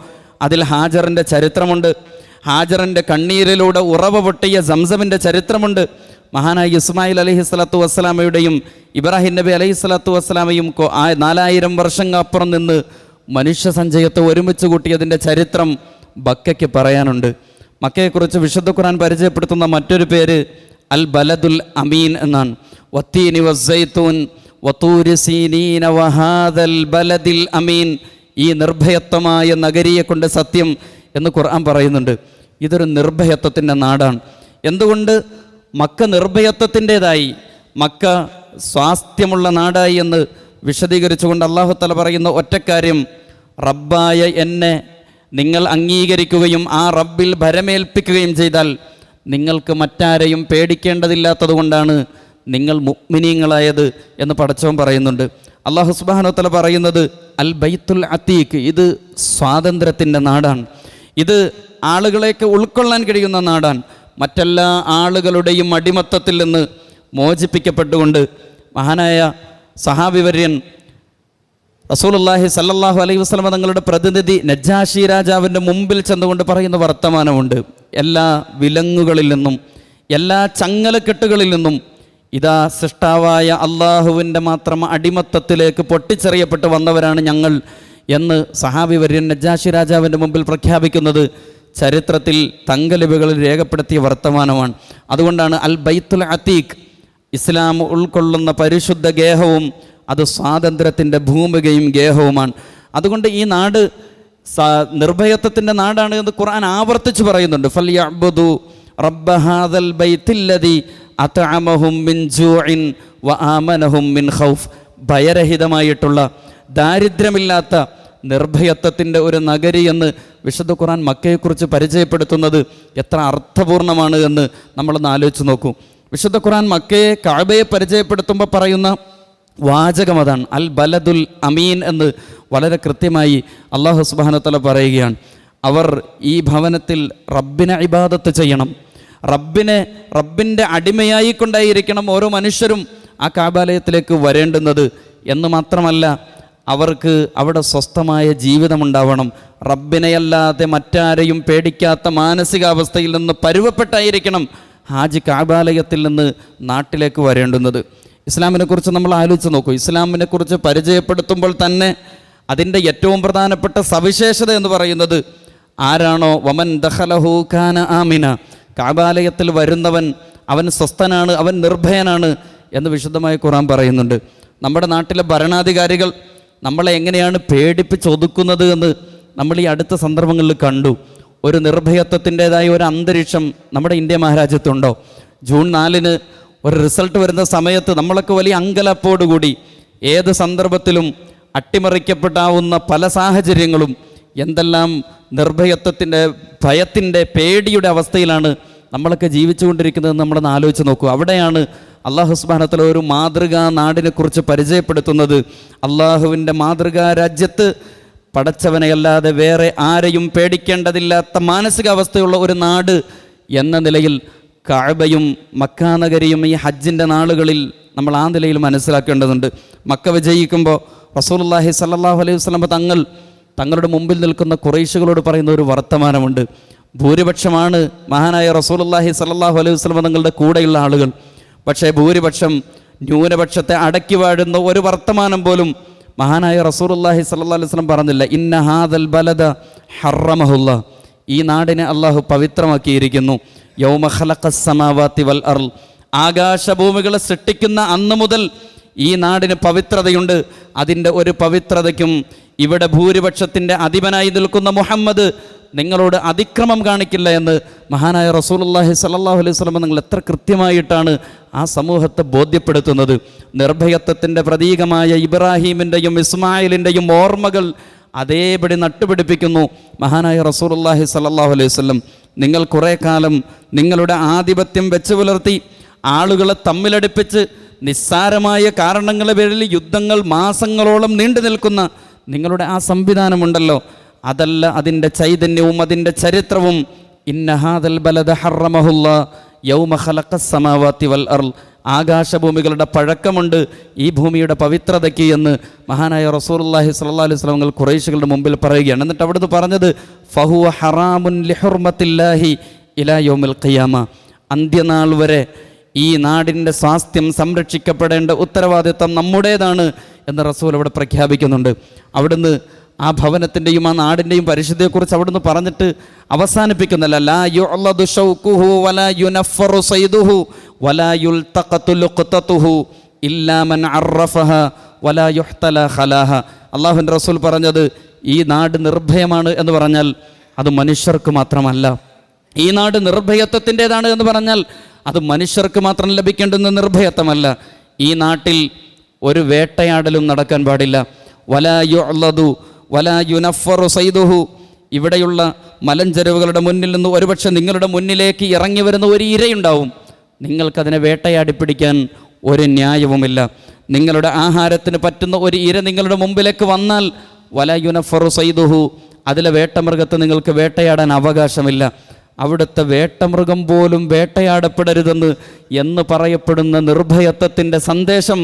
അതിൽ ഹാജറിൻ്റെ ചരിത്രമുണ്ട്. ഹാജറിൻ്റെ കണ്ണീരിലൂടെ ഉറവ പൊട്ടിയ സംസമിൻ്റെ ചരിത്രമുണ്ട്. മഹാനായ ഇസ്മായിൽ അലൈഹി സ്വലാത്തു വസ്സലാമയുടെയും ഇബ്രാഹിം നബി അലൈഹി സ്വലാത്തു വസ്സലാമയും 4000 വർഷങ്ങൾക്കപ്പുറം നിന്ന് മനുഷ്യ സഞ്ചയത്തെ ഒരുമിച്ച് കൂട്ടിയതിൻ്റെ ചരിത്രം ബക്കയ്ക്ക് പറയാനുണ്ട്. മക്കയെക്കുറിച്ച് വിശുദ്ധ ഖുർആൻ പരിചയപ്പെടുത്തുന്ന മറ്റൊരു പേര് അൽ ബലദുൽ അമീൻ എന്നാണ്. വത്തീനി വസ്സൈത്തൂൻ വതൂരി സീനീന വഹാദൽ ബലദിൽ അമീൻ. ഈ നിർഭയത്വമായ നഗരിയെ കൊണ്ട് സത്യം എന്ന് ഖുർആൻ പറയുന്നുണ്ട്. ഇതൊരു നിർഭയത്വത്തിൻ്റെ നാടാണ്. എന്തുകൊണ്ട് മക്ക നിർഭയത്വത്തിൻ്റെതായി, മക്ക സ്വാസ്ഥ്യമുള്ള നാടായി എന്ന് വിശദീകരിച്ചുകൊണ്ട് അല്ലാഹു തആല പറയുന്ന ഒറ്റക്കാര്യം, റബ്ബായ എന്നെ നിങ്ങൾ അംഗീകരിക്കുകയും ആ റബ്ബിൽ ഭരമേൽപ്പിക്കുകയും ചെയ്താൽ നിങ്ങൾക്ക് മറ്റാരെയും പേടിക്കേണ്ടതില്ലാത്തത് കൊണ്ടാണ് നിങ്ങൾ മുഅ്മിനീങ്ങളായത് എന്ന് പടച്ചവൻ പറയുന്നുണ്ട്. അല്ലാഹു സുബ്ഹാനഹു വ തആല പറയുന്നത് അൽ ബൈത്തുൽ അതീഖ്, ഇത് സ്വാതന്ത്ര്യത്തിൻ്റെ നാടാണ്. ഇത് ആളുകളെയൊക്കെ ഉൾക്കൊള്ളാൻ കഴിയുന്ന നാടാണ്. മറ്റെല്ലാ ആളുകളുടെയും അടിമത്തത്തിൽ നിന്ന് മോചിപ്പിക്കപ്പെട്ടുകൊണ്ട് മഹാനായ സഹാബിവര്യൻ റസൂലുള്ളാഹി സല്ലല്ലാഹു അലൈഹി വസല്ലം തങ്ങളുടെ പ്രതിനിധി നജ്ജാശി രാജാവിൻ്റെ മുമ്പിൽ ചെന്നുകൊണ്ട് പറയുന്ന വർത്തമാനമുണ്ട്. എല്ലാ വിലങ്ങുകളിൽ നിന്നും എല്ലാ ചങ്ങലക്കെട്ടുകളിൽ നിന്നും ഇതാ സൃഷ്ടാവായ അള്ളാഹുവിൻ്റെ മാത്രം അടിമത്തത്തിലേക്ക് പൊട്ടിച്ചെറിയപ്പെട്ട് വന്നവരാണ് ഞങ്ങൾ എന്ന് സഹാബി വര്യൻ നജ്ജാശി രാജാവിൻ്റെ മുമ്പിൽ പ്രഖ്യാപിക്കുന്നത് ചരിത്രത്തിൽ തങ്കലിപികളിൽ രേഖപ്പെടുത്തിയ വർത്തമാനമാണ്. അതുകൊണ്ടാണ് അൽ ബൈത്തുൽ അതീഖ്, ഇസ്ലാം ഉൾക്കൊള്ളുന്ന പരിശുദ്ധ ഗേഹവും അത് സ്വാതന്ത്ര്യത്തിൻ്റെ ഭൂമികയും ഗേഹവുമാണ്. അതുകൊണ്ട് ഈ നാട് നിർഭയത്വത്തിൻ്റെ നാടാണ് എന്ന് ഖുർആൻ ആവർത്തിച്ച് പറയുന്നുണ്ട്. ഫൽയഅ്ബുദു റബ്ബ ഹാദൽ ബൈത്തില്ലദി അത്അമഹും മിൻ ജൂഇൻ വആമനഹും മിൻ ഖൗഫ്. ഭയരഹിതമായിട്ടുള്ള, ദാരിദ്ര്യമില്ലാത്ത നിർഭയത്വത്തിൻ്റെ ഒരു നഗരി എന്ന് വിശുദ്ധ ഖുർആൻ മക്കയെക്കുറിച്ച് പരിചയപ്പെടുത്തുന്നത് എത്ര അർത്ഥപൂർണ്ണമാണ് എന്ന് നമ്മളൊന്ന് ആലോചിച്ച് നോക്കൂ. വിശുദ്ധ ഖുർആൻ മക്കയെ, കഅബയെ പരിചയപ്പെടുത്തുമ്പോൾ പറയുന്ന വാചകം അതാണ്, അൽ ബലദുൽ അമീൻ എന്ന് വളരെ കൃത്യമായി അല്ലാഹു സുബ്ഹാനഹു വ തആല പറയുകയാണ്. അവർ ഈ ഭവനത്തിൽ റബ്ബിനെ ഇബാദത്ത് ചെയ്യണം, റബ്ബിൻ്റെ അടിമയായി കൊണ്ടായിരിക്കണം ഓരോ മനുഷ്യരും ആ കഅബാലയത്തിലേക്ക് വരേണ്ടുന്നത് എന്ന് മാത്രമല്ല, അവർക്ക് അവിടെ സ്വസ്ഥമായ ജീവിതമുണ്ടാവണം. റബ്ബിനെയല്ലാതെ മറ്റാരെയും പേടിക്കാത്ത മാനസികാവസ്ഥയിൽ നിന്ന് പരുവപ്പെട്ടായിരിക്കണം ഹാജി കഅബാലയത്തിൽ നിന്ന് നാട്ടിലേക്ക് വരേണ്ടുന്നത്. ഇസ്ലാമിനെക്കുറിച്ച് നമ്മൾ ആലോചിച്ച് നോക്കൂ. ഇസ്ലാമിനെക്കുറിച്ച് പരിചയപ്പെടുത്തുമ്പോൾ തന്നെ അതിൻ്റെ ഏറ്റവും പ്രധാനപ്പെട്ട സവിശേഷത എന്ന് പറയുന്നത് ആരാണോ വമൻ ദഖലഹു കാന ആമിന, കഅബാലയത്തിൽ വരുന്നവൻ അവൻ സ്വസ്ഥനാണ്, അവൻ നിർഭയനാണ് എന്ന് വിശുദ്ധമായ ഖുർആൻ പറയുന്നുണ്ട്. നമ്മുടെ നാട്ടിലെ ഭരണാധികാരികൾ നമ്മളെ എങ്ങനെയാണ് പേടിപ്പിച്ചൊതുക്കുന്നത് എന്ന് നമ്മൾ ഈ അടുത്ത സന്ദർഭങ്ങളിൽ കണ്ടു. ഒരു നിർഭയത്വത്തിൻ്റെതായ ഒരു അന്തരീക്ഷം നമ്മുടെ ഇന്ത്യ മഹാരാജ്യത്തുണ്ടോ? ജൂൺ 4-ന് ഒരു റിസൾട്ട് വരുന്ന സമയത്ത് നമ്മളൊക്കെ വലിയ അങ്കലപ്പോടുകൂടി ഏത് സന്ദർഭത്തിലും അട്ടിമറിക്കപ്പെടാവുന്ന പല സാഹചര്യങ്ങളും, എന്തെല്ലാം നിർഭയത്വത്തിൻ്റെ, ഭയത്തിൻ്റെ, പേടിയുടെ അവസ്ഥയിലാണ് നമ്മളൊക്കെ ജീവിച്ചുകൊണ്ടിരിക്കുന്നതെന്ന് നമ്മളൊന്ന് ആലോചിച്ച് നോക്കൂ. അവിടെയാണ് അല്ലാഹു സുബ്ഹാനഹു വ തആല ഒരു മാതൃകാ നാടിനെക്കുറിച്ച് പരിചയപ്പെടുത്തുന്നത്. അള്ളാഹുവിൻ്റെ മാതൃകാ രാജ്യത്ത് പടച്ചവനെയല്ലാതെ വേറെ ആരെയും പേടിക്കേണ്ടതില്ലാത്ത മാനസികാവസ്ഥയുള്ള ഒരു നാട് എന്ന നിലയിൽ കഅബയും മക്കാ നഗരിയും ഈ ഹജ്ജിൻ്റെ നാളുകളിൽ നമ്മൾ ആ നിലയിൽ മനസ്സിലാക്കേണ്ടതുണ്ട്. മക്ക വിജയിക്കുമ്പോൾ റസൂലുള്ളാഹി സ്വല്ലല്ലാഹു അലൈഹി വസല്ലം തങ്ങളുടെ മുമ്പിൽ നിൽക്കുന്ന ഖുറൈശികളോട് പറയുന്ന ഒരു വർത്തമാനമുണ്ട്. ഭൂരിപക്ഷമാണ് മഹാനായ റസൂലുള്ളാഹി സ്വല്ലല്ലാഹു അലൈഹി വസല്ലം തങ്ങളുടെ കൂടെയുള്ള ആളുകൾ. പക്ഷേ ഭൂരിപക്ഷം ന്യൂനപക്ഷത്തെ അടക്കി വാഴുന്ന ഒരു വർത്തമാനം പോലും മഹാനായ റസൂലുള്ളാഹി സ്വല്ലല്ലാഹു അലൈഹി വസല്ലം പറഞ്ഞില്ല. ഇന്ന ഹാദൽ ബലദ ഹറമഹുല്ലാ, ഈ നാടിനെ അള്ളാഹു പവിത്രമാക്കിയിരിക്കുന്നു. യൗമ ഖലഖസ് സമാവാതി വൽ അർള്, ആകാശഭൂമികളെ സൃഷ്ടിക്കുന്ന അന്ന് മുതൽ ഈ നാടിന് പവിത്രതയുണ്ട്. അതിൻ്റെ ഒരു പവിത്രതയ്ക്കും ഇവിടെ ഭൂരിപക്ഷത്തിൻ്റെ അധിപനായി നിൽക്കുന്ന മുഹമ്മദ് നിങ്ങളോട് അതിക്രമം കാണിക്കില്ല എന്ന് മഹാനായ റസൂലുള്ളാഹി സ്വല്ലല്ലാഹു അലൈഹി വസല്ലം നിങ്ങൾ എത്ര കൃത്യമായിട്ടാണ് ആ സമൂഹത്തെ ബോധ്യപ്പെടുത്തുന്നത്. നിർഭയത്വത്തിൻ്റെ പ്രതീകമായ ഇബ്രാഹീമിൻ്റെയും ഇസ്മായിലിൻ്റെയും ഓർമ്മകൾ അതേപടി നട്ടുപിടിപ്പിക്കുന്നു മഹാനായ റസൂലുള്ളാഹി സ്വല്ലല്ലാഹു അലൈഹി വസല്ലം. നിങ്ങൾ കുറേ കാലം നിങ്ങളുടെ ആധിപത്യം വെച്ച് പുലർത്തി ആളുകളെ തമ്മിലടുപ്പിച്ച് നിസ്സാരമായ കാരണങ്ങളുടെ പേരിൽ യുദ്ധങ്ങൾ മാസങ്ങളോളം നീണ്ടു നിൽക്കുന്ന നിങ്ങളുടെ ആ സംവിധാനമുണ്ടല്ലോ, അതല്ല അതിൻ്റെ ചൈതന്യവും അതിൻ്റെ ചരിത്രവും. ഇന്ന ഹാദൽ ബലദ ഹറമഹുല്ലാ യൗമ ഖലഖസ് സമാവാതി വൽ അർള്, ആകാശഭൂമികളുടെ പഴക്കമുണ്ട് ഈ ഭൂമിയുടെ പവിത്രതയ്ക്ക് എന്ന് മഹാനായ റസൂലുള്ളാഹി സ്വല്ലല്ലാഹു അലൈഹി വസല്ലം ഖുറൈശികളുടെ മുമ്പിൽ പറയുകയാണ്. എന്നിട്ട് അവിടുന്ന് പറഞ്ഞത് ഫഹുവ ഹറാമുൻ ലിഹുർമത്തില്ലാഹി ഇലാ യൗമിൽ ഖിയാമ, അന്ത്യനാൾ വരെ ഈ നാടിൻ്റെ സ്വാസ്ഥ്യം സംരക്ഷിക്കപ്പെടേണ്ട ഉത്തരവാദിത്വം നമ്മുടേതാണ് എന്ന് റസൂൽ അവിടെ പ്രഖ്യാപിക്കുന്നുണ്ട്. അവിടുന്ന് ആ ഭവനത്തിൻ്റെയും ആ നാടിൻ്റെയും പരിശുദ്ധിയെക്കുറിച്ച് അവിടുന്ന് പറഞ്ഞിട്ട് അവസാനിപ്പിക്കുന്നില്ല. ലാ യുഅ്ലദു ശൗഖുഹു വലാ യുനഫറു സൈദുഹു വലാ യുൽതഖതു ലുഖ്തതുഹു ഇല്ലാ മൻ അറഫഹ വലാ യുഹ്തല ഖലാഹ. അല്ലാഹുവിൻ്റെ റസൂൽ പറഞ്ഞത് ഈ നാട് നിർഭയമാണ് എന്ന് പറഞ്ഞാൽ അത് മനുഷ്യർക്ക് മാത്രമല്ല. ഈ നാട് നിർഭയത്വത്തിൻ്റെതാണ് എന്ന് പറഞ്ഞാൽ അത് മനുഷ്യർക്ക് മാത്രം ലഭിക്കേണ്ടുന്ന നിർഭയത്വമല്ല. ഈ നാട്ടിൽ ഒരു വേട്ടയാടലും നടക്കാൻ പാടില്ല. വലാ യുഅ്ലദു വലാ യുനഫറു സൈദുഹു, ഇവിടെയുള്ള മലഞ്ചെരുവുകളുടെ മുന്നിൽ നിന്ന് ഒരുപക്ഷെ നിങ്ങളുടെ മുന്നിലേക്ക് ഇറങ്ങി വരുന്ന ഒരു ഇരയുണ്ടാവും. നിങ്ങൾക്കതിനെ വേട്ടയാടി പിടിക്കാൻ ഒരു ന്യായവുമില്ല. നിങ്ങളുടെ ആഹാരത്തിന് പറ്റുന്ന ഒരു ഇര നിങ്ങളുടെ മുമ്പിലേക്ക് വന്നാൽ വലാ യുനഫറു സൈദുഹു, അതിലെ വേട്ടമൃഗത്തെ നിങ്ങൾക്ക് വേട്ടയാടാൻ അവകാശമില്ല. അവിടുത്തെ വേട്ടമൃഗം പോലും വേട്ടയാടപ്പെടരുതെന്ന് എന്ന് പറയപ്പെടുന്ന നിർഭയത്വത്തിൻ്റെ സന്ദേശം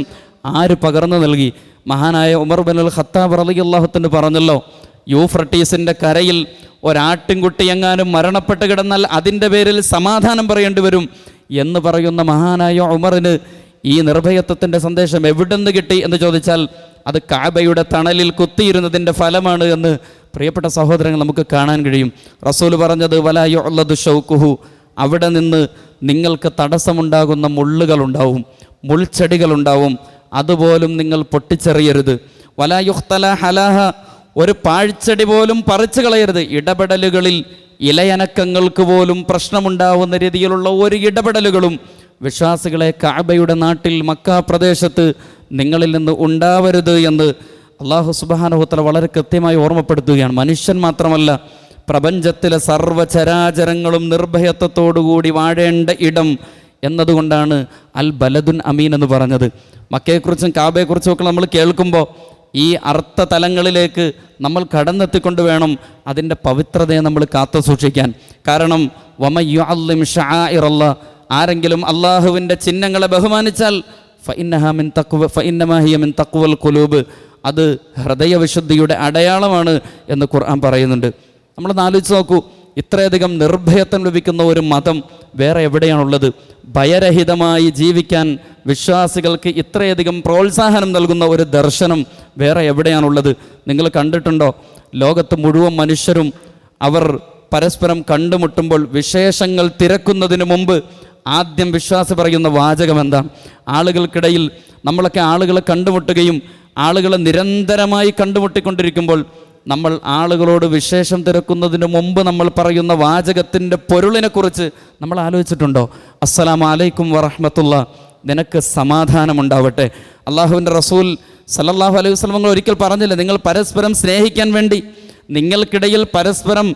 ആര് പകർന്നു നൽകി? മഹാനായ ഉമർ ബിനുൽ ഖത്താബ് റളിയല്ലാഹു അൻഹു പറഞ്ഞല്ലോ, യൂഫ്രട്ടീസിൻ്റെ കരയിൽ ഒരാട്ടിൻകുട്ടി എങ്ങാനും മരണപ്പെട്ട് കിടന്നാൽ അതിൻ്റെ പേരിൽ സമാധാനം പറയേണ്ടി വരും എന്ന് പറയുന്ന മഹാനായ ഉമറിന് ഈ നിർഭയത്വത്തിൻ്റെ സന്ദേശം എവിടെ നിന്ന് കിട്ടി എന്ന് ചോദിച്ചാൽ അത് കഅബയുടെ തണലിൽ കുത്തിയിരുന്നതിൻ്റെ ഫലമാണ് എന്ന് പ്രിയപ്പെട്ട സഹോദരങ്ങൾ നമുക്ക് കാണാൻ കഴിയും. റസൂൽ പറഞ്ഞത് വലാ യുഅ്ലദു ശൗഖുഹു, അവിടെ നിന്ന് നിങ്ങൾക്ക് തടസ്സമുണ്ടാകുന്ന മുള്ളുകളുണ്ടാവും, മുൾച്ചെടികളുണ്ടാവും, അതുപോലും നിങ്ങൾ പൊട്ടിച്ചെറിയരുത്. വലാ യുഖ്തല ഹലാഹ, ഒരു പാഴ്ചെടി പോലും പറിച്ചു കളയരുത്. ഇടപെടലുകളിൽ ഇലയനക്കങ്ങൾക്ക് പോലും പ്രശ്നമുണ്ടാവുന്ന രീതിയിലുള്ള ഒരു ഇടപെടലുകളും വിശ്വാസികളെ കഅബയുടെ നാട്ടിൽ മക്ക പ്രദേശത്ത് നിങ്ങളിൽ നിന്ന് ഉണ്ടാവരുത് എന്ന് അല്ലാഹു സുബ്ഹാനഹു വ തആല വളരെ കൃത്യമായി ഓർമ്മപ്പെടുത്തുകയാണ്. മനുഷ്യൻ മാത്രമല്ല, പ്രപഞ്ചത്തിലെ സർവ്വചരാചരങ്ങളും നിർഭയത്വത്തോടുകൂടി വാഴേണ്ട ഇടം എന്നതുകൊണ്ടാണ് അൽ ബലദുൻ അമീൻ എന്ന് പറഞ്ഞത്. മക്കയെക്കുറിച്ചും കാബയെക്കുറിച്ചും ഒക്കെ നമ്മൾ കേൾക്കുമ്പോൾ ഈ അർത്ഥ തലങ്ങളിലേക്ക് നമ്മൾ കടന്നെത്തിക്കൊണ്ട് വേണം അതിൻ്റെ പവിത്രതയെ നമ്മൾ കാത്തു സൂക്ഷിക്കാൻ. കാരണം വമയ്യുഅല്ലിം ശആഇറല്ലാഹ്, ആരെങ്കിലും അള്ളാഹുവിൻ്റെ ചിഹ്നങ്ങളെ ബഹുമാനിച്ചാൽ ഫഇന്നമാ ഹിയ മിൻ തഖ്വൽ ഖുലൂബ്, അത് ഹൃദയവിശുദ്ധിയുടെ അടയാളമാണ് എന്ന് ഖുർആൻ പറയുന്നുണ്ട്. നമ്മളൊന്ന് ആലോചിച്ച് നോക്കൂ, ഇത്രയധികം നിർഭയത്വം ലഭിക്കുന്ന ഒരു മതം വേറെ എവിടെയാണുള്ളത്? ഭയരഹിതമായി ജീവിക്കാൻ വിശ്വാസികൾക്ക് ഇത്രയധികം പ്രോത്സാഹനം നൽകുന്ന ഒരു ദർശനം വേറെ എവിടെയാണുള്ളത്? നിങ്ങൾ കണ്ടിട്ടുണ്ടോ? ലോകത്ത് മുഴുവൻ മനുഷ്യരും അവർ പരസ്പരം കണ്ടുമുട്ടുമ്പോൾ വിശേഷങ്ങൾ തിരക്കുന്നതിന് മുമ്പ് ആദ്യം വിശ്വാസി പറയുന്ന വാചകം എന്താണ്? ആളുകൾക്കിടയിൽ നമ്മളൊക്കെ ആളുകളെ കണ്ടുമുട്ടുകയും ആളുകളെ നിരന്തരമായി കണ്ടുമുട്ടിക്കൊണ്ടിരിക്കുമ്പോൾ നമ്മൾ ആളുകളോട് വിശേഷം തിരക്കുന്നതിന് മുമ്പ് നമ്മൾ പറയുന്ന വാചകത്തിൻ്റെ പൊരുളിനെക്കുറിച്ച് നമ്മൾ ആലോചിച്ചിട്ടുണ്ടോ? അസ്സലാമു അലൈക്കും വറഹ്മത്തുള്ളാഹ്, നിനക്ക് സമാധാനമുണ്ടാവട്ടെ. അള്ളാഹുവിൻ്റെ റസൂൽ സല്ലല്ലാഹു അലൈഹി വസല്ലം ഒരിക്കൽ പറഞ്ഞില്ലേ, നിങ്ങൾ പരസ്പരം സ്നേഹിക്കാൻ വേണ്ടി, നിങ്ങൾക്കിടയിൽ പരസ്പരം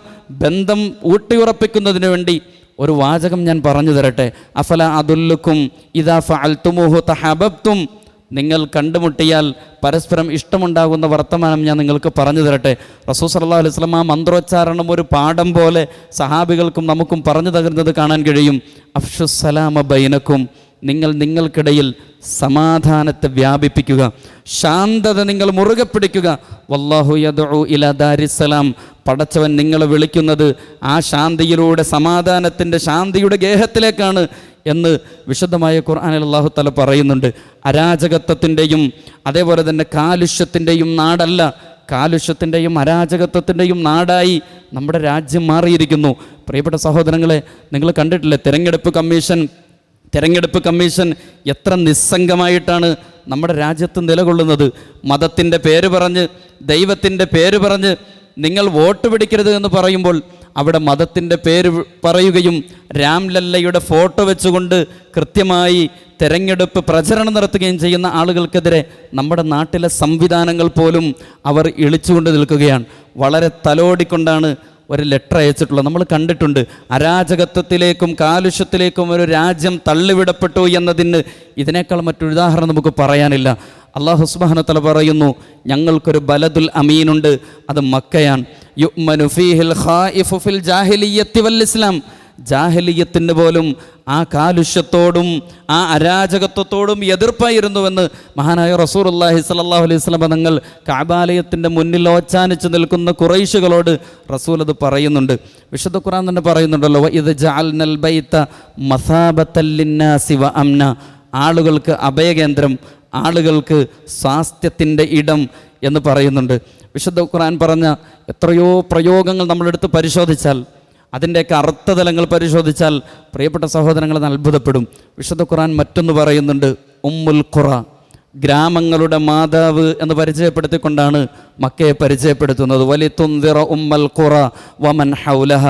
ബന്ധം ഊട്ടിയുറപ്പിക്കുന്നതിന് വേണ്ടി ഒരു വാചകം ഞാൻ പറഞ്ഞു തരട്ടെ. അഫല അദുല്ലുക്കും ഇദാ ഫഅൽതുമൂഹു തഹബബ്തും, നിങ്ങൾ കണ്ടുമുട്ടിയാൽ പരസ്പരം ഇഷ്ടമുണ്ടാകുന്ന വർത്തമാനം ഞാൻ നിങ്ങൾക്ക് പറഞ്ഞു തരട്ടെ. റസൂൽ സല്ലല്ലാഹു അലൈഹി വസല്ലം ആ മന്ത്രോച്ചാരണം ഒരു പാഠം പോലെ സഹാബികൾക്കും നമുക്കും പറഞ്ഞു തരുന്നത് കാണാൻ കഴിയും. അഫ്ഷുസ്സലാമ ബൈനക്കും, നിങ്ങൾക്കിടയിൽ സമാധാനത്തെ വ്യാപിപ്പിക്കുക, ശാന്തത നിങ്ങൾ മുറുകെ പിടിക്കുക. വല്ലാഹു യദ്ഉ ഇലാ ദാരിസ്സലാം, പടച്ചവൻ നിങ്ങളെ വിളിക്കുന്നത് ആ ശാന്തിയിലൂടെ, സമാധാനത്തിൻ്റെ ശാന്തിയുടെ ഗേഹത്തിലേക്കാണ് എന്ന് വിശുദ്ധമായ ഖുർആനിൽ അല്ലാഹു തആല പറയുന്നുണ്ട്. അരാജകത്വത്തിൻ്റെയും അതേപോലെ തന്നെ കാലുഷ്യത്തിൻ്റെയും നാടല്ല, കാലുഷ്യത്തിൻ്റെയും അരാജകത്വത്തിൻ്റെയും നാടായി നമ്മുടെ രാജ്യം മാറിയിരിക്കുന്നു. പ്രിയപ്പെട്ട സഹോദരങ്ങളെ, നിങ്ങൾ കണ്ടിട്ടില്ലേ തെരഞ്ഞെടുപ്പ് കമ്മീഷൻ എത്ര നിസ്സംഗമായിട്ടാണ് നമ്മുടെ രാജ്യത്ത് നിലകൊള്ളുന്നത്. മതത്തിൻ്റെ പേര് പറഞ്ഞ്, ദൈവത്തിൻ്റെ പേര് പറഞ്ഞ് നിങ്ങൾ വോട്ട് പിടിക്കരുത് എന്ന് പറയുമ്പോൾ അവിടെ മതത്തിൻ്റെ പേര് പറയുകയും രാംലല്ലയുടെ ഫോട്ടോ വെച്ചുകൊണ്ട് കൃത്യമായി തെരഞ്ഞെടുപ്പ് പ്രചരണം നടത്തുകയും ചെയ്യുന്ന ആളുകൾക്കെതിരെ നമ്മുടെ നാട്ടിലെ സംവിധാനങ്ങൾ പോലും അവർ ഇളിച്ചുകൊണ്ട് നിൽക്കുകയാണ്. വളരെ തലോടിക്കൊണ്ടാണ് ഒരു ലെറ്റർ അയച്ചിട്ടുള്ളത്. നമ്മൾ കണ്ടിട്ടുണ്ട്. അരാജകത്വത്തിലേക്കും കാലുഷ്യത്തിലേക്കും ഒരു രാജ്യം തള്ളിവിടപ്പെട്ടു എന്നതിന് ഇതിനേക്കാൾ മറ്റൊരു ഉദാഹരണം നമുക്ക് പറയാനില്ല. അല്ലാഹു സുബ്ഹാനഹു വ തആല പറയുന്നു, ഞങ്ങൾക്കൊരു ബലദുൽ അമീനുണ്ട്, അത് മക്കയാണ്. യുഅ്മനു ഫീഹിൽ ഖായിഫു ഫിൽ ജാഹിലിയ്യത്തി വൽ ഇസ്ലാം. ജാഹിലിയ്യത്തിന് പോലും ആ കാലുഷ്യത്തോടും ആ അരാജകത്വത്തോടും എതിർപ്പായിരുന്നുവെന്ന് മഹാനായ റസൂലുള്ളാഹി സ്വല്ലല്ലാഹു അലൈഹി വസല്ലം തങ്ങൾ കഅബാലയത്തിൻ്റെ മുന്നിൽ ഓച്ചാനിച്ച് നിൽക്കുന്ന ഖുറൈശികളോട് റസൂൽ അത് പറയുന്നുണ്ട്. വിശുദ്ധ ഖുർആൻ തന്നെ പറയുന്നുണ്ടല്ലോ, വഇദ് ജഅൽനൽ ബൈത മസാബത്തൽ ലിന്നാസി വ അംന. ആളുകൾക്ക് അഭയകേന്ദ്രം, ആളുകൾക്ക് സ്വാസ്ഥ്യത്തിൻ്റെ ഇടം എന്ന് പറയുന്നുണ്ട്. വിശുദ്ധ ഖുർആൻ പറഞ്ഞ എത്രയോ പ്രയോഗങ്ങൾ നമ്മളെടുത്ത് പരിശോധിച്ചാൽ, അതിൻ്റെയൊക്കെ അർത്ഥതലങ്ങൾ പരിശോധിച്ചാൽ പ്രിയപ്പെട്ട സഹോദരങ്ങൾ അത്ഭുതപ്പെടും. വിശുദ്ധ ഖുർആൻ മറ്റൊന്ന് പറയുന്നുണ്ട്, ഉമ്മുൽ ഖുറ, ഗ്രാമങ്ങളുടെ മാതാവ് എന്ന് പരിചയപ്പെടുത്തിക്കൊണ്ടാണ് മക്കയെ പരിചയപ്പെടുത്തുന്നത്. വലിതുൻദിറ ഉമ്മൽ ഖുറ വമൻ ഹൗലഹ.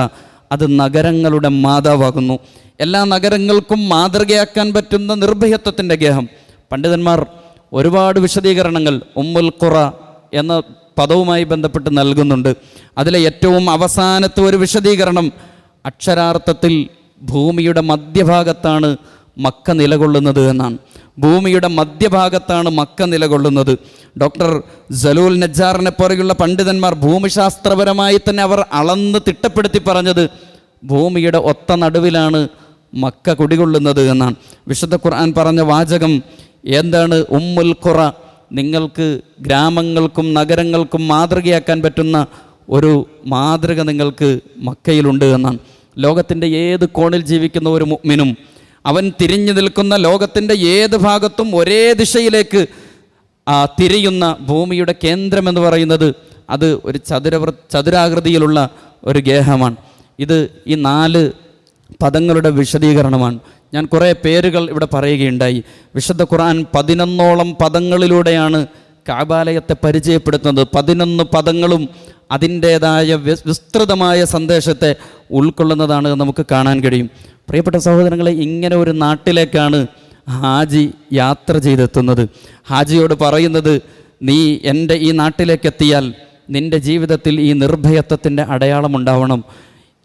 അത് നഗരങ്ങളുടെ മാതാവാകുന്നു. എല്ലാ നഗരങ്ങൾക്കും മാതൃകയാക്കാൻ പറ്റുന്ന നിർഭയത്വത്തിൻ്റെ ഗേഹം. പണ്ഡിതന്മാർ ഒരുപാട് വിശദീകരണങ്ങൾ ഉമ്മുൽ ഖുറ എന്ന പദവുമായി ബന്ധപ്പെട്ട് നൽകുന്നുണ്ട്. അതിലെ ഏറ്റവും അവസാനത്തെ ഒരു വിശദീകരണം, അക്ഷരാർത്ഥത്തിൽ ഭൂമിയുടെ മധ്യഭാഗത്താണ് മക്ക നിലകൊള്ളുന്നത് എന്നാണ്. ഭൂമിയുടെ മധ്യഭാഗത്താണ് മക്ക നിലകൊള്ളുന്നത്. ഡോക്ടർ സലൂൽ നജ്ജാറിനെ പോലെയുള്ള പണ്ഡിതന്മാർ ഭൂമിശാസ്ത്രപരമായി തന്നെ അവർ അളന്ന് തിട്ടപ്പെടുത്തി പറഞ്ഞത് ഭൂമിയുടെ ഒത്ത നടുവിലാണ് മക്ക കുടികൊള്ളുന്നത് എന്നാണ്. വിശുദ്ധ ഖുർആൻ പറഞ്ഞ വാചകം എന്താണ്? ഉമ്മുൽ ഖുറ, നിങ്ങൾക്ക് ഗ്രാമങ്ങൾക്കും നഗരങ്ങൾക്കും മാതൃകയാക്കാൻ പറ്റുന്ന ഒരു മാതൃക നിങ്ങൾക്ക് മക്കയിലുണ്ട് എന്നാണ്. ലോകത്തിൻ്റെ ഏത് കോണിൽ ജീവിക്കുന്ന ഒരു മുഅ്മിനും അവൻ തിരിഞ്ഞു നിൽക്കുന്ന ലോകത്തിൻ്റെ ഏത് ഭാഗത്തും ഒരേ ദിശയിലേക്ക് തിരിയുന്ന ഭൂമിയുടെ കേന്ദ്രം എന്ന് പറയുന്നത് അത് ഒരു ചതുരാകൃതിയിലുള്ള ഒരു ഗേഹമാണ്. ഇത് ഈ 4 പദങ്ങളുടെ വിശദീകരണമാണ്. ഞാൻ കുറേ പേരുകൾ ഇവിടെ പറയുകയുണ്ടായി. വിശുദ്ധ ഖുർആൻ 11ഓളം പദങ്ങളിലൂടെയാണ് കഅബാലയത്തെ പരിചയപ്പെടുത്തുന്നത്. 11 പദങ്ങളും അതിൻ്റേതായ വിസ്തൃതമായ സന്ദേശത്തെ ഉൾക്കൊള്ളുന്നതാണ് നമുക്ക് കാണാൻ കഴിയും. പ്രിയപ്പെട്ട സഹോദരങ്ങളെ, ഇങ്ങനെ ഒരു നാട്ടിലേക്കാണ് ഹാജി യാത്ര ചെയ്തെത്തുന്നത്. ഹാജിയോട് പറയുന്നത്, നീ എൻ്റെ ഈ നാട്ടിലേക്ക് എത്തിയാൽ നിൻ്റെ ജീവിതത്തിൽ ഈ നിർഭയത്വത്തിൻ്റെ അടയാളം ഉണ്ടാവണം.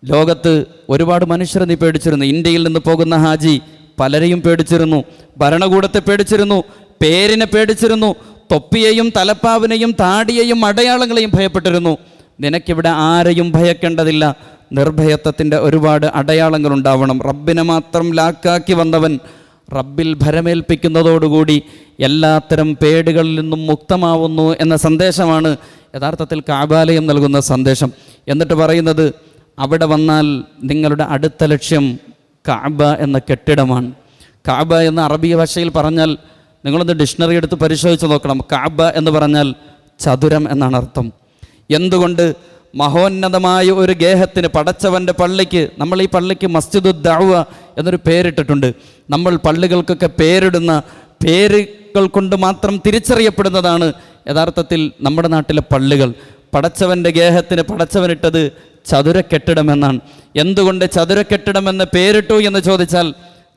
ലോകത്ത് ഒരുപാട് മനുഷ്യരെ നീ പേടിച്ചിരുന്നു. ഇന്ത്യയിൽ നിന്ന് പോകുന്ന ഹാജി പലരെയും പേടിച്ചിരുന്നു. ഭരണകൂടത്തെ പേടിച്ചിരുന്നു, പേരിനെ പേടിച്ചിരുന്നു, തൊപ്പിയെയും തലപ്പാവിനെയും താടിയെയും അടയാളങ്ങളെയും ഭയപ്പെട്ടിരുന്നു. നിനക്കിവിടെ ആരെയും ഭയക്കേണ്ടതില്ല. നിർഭയത്വത്തിൻ്റെ ഒരുപാട് അടയാളങ്ങൾ ഉണ്ടാവണം. റബ്ബിനെ മാത്രം ലാക്കാക്കി വന്നവൻ റബ്ബിൽ ഭരമേൽപ്പിക്കുന്നതോടുകൂടി എല്ലാത്തരം പേടികളിൽ നിന്നും മുക്തമാവുന്നു എന്ന സന്ദേശമാണ് യഥാർത്ഥത്തിൽ കഅബാലയം നൽകുന്ന സന്ദേശം. എന്നിട്ട് പറയുന്നത്, അവിടെ വന്നാൽ നിങ്ങളുടെ അടുത്ത ലക്ഷ്യം കഅബ എന്ന കെട്ടിടമാണ്. കഅബ എന്ന അറബി ഭാഷയിൽ പറഞ്ഞാൽ നിങ്ങളൊന്ന് ഡിക്ഷണറി എടുത്ത് പരിശോധിച്ച് നോക്കണം. കഅബ എന്ന് പറഞ്ഞാൽ ചതുരം എന്നാണ് അർത്ഥം. എന്തുകൊണ്ട്? മഹോന്നതമായ ഒരു ഗേഹത്തിന്, പടച്ചവൻ്റെ പള്ളിക്ക്, നമ്മൾ ഈ പള്ളിക്ക് മസ്ജിദു ദഅവ എന്നൊരു പേരിട്ടിട്ടുണ്ട്. നമ്മൾ പള്ളികൾക്കൊക്കെ പേരിടുന്ന പേരുകൾ കൊണ്ട് മാത്രം തിരിച്ചറിയപ്പെടുന്നതാണ് യഥാർത്ഥത്തിൽ നമ്മുടെ നാട്ടിലെ പള്ളികൾ. പടച്ചവൻ്റെ ഗേഹത്തിന് പടച്ചവനിട്ടത് ചതുരക്കെട്ടിടമെന്നാണ്. എന്തുകൊണ്ട് ചതുരക്കെട്ടിടമെന്ന് പേരിട്ടു എന്ന് ചോദിച്ചാൽ,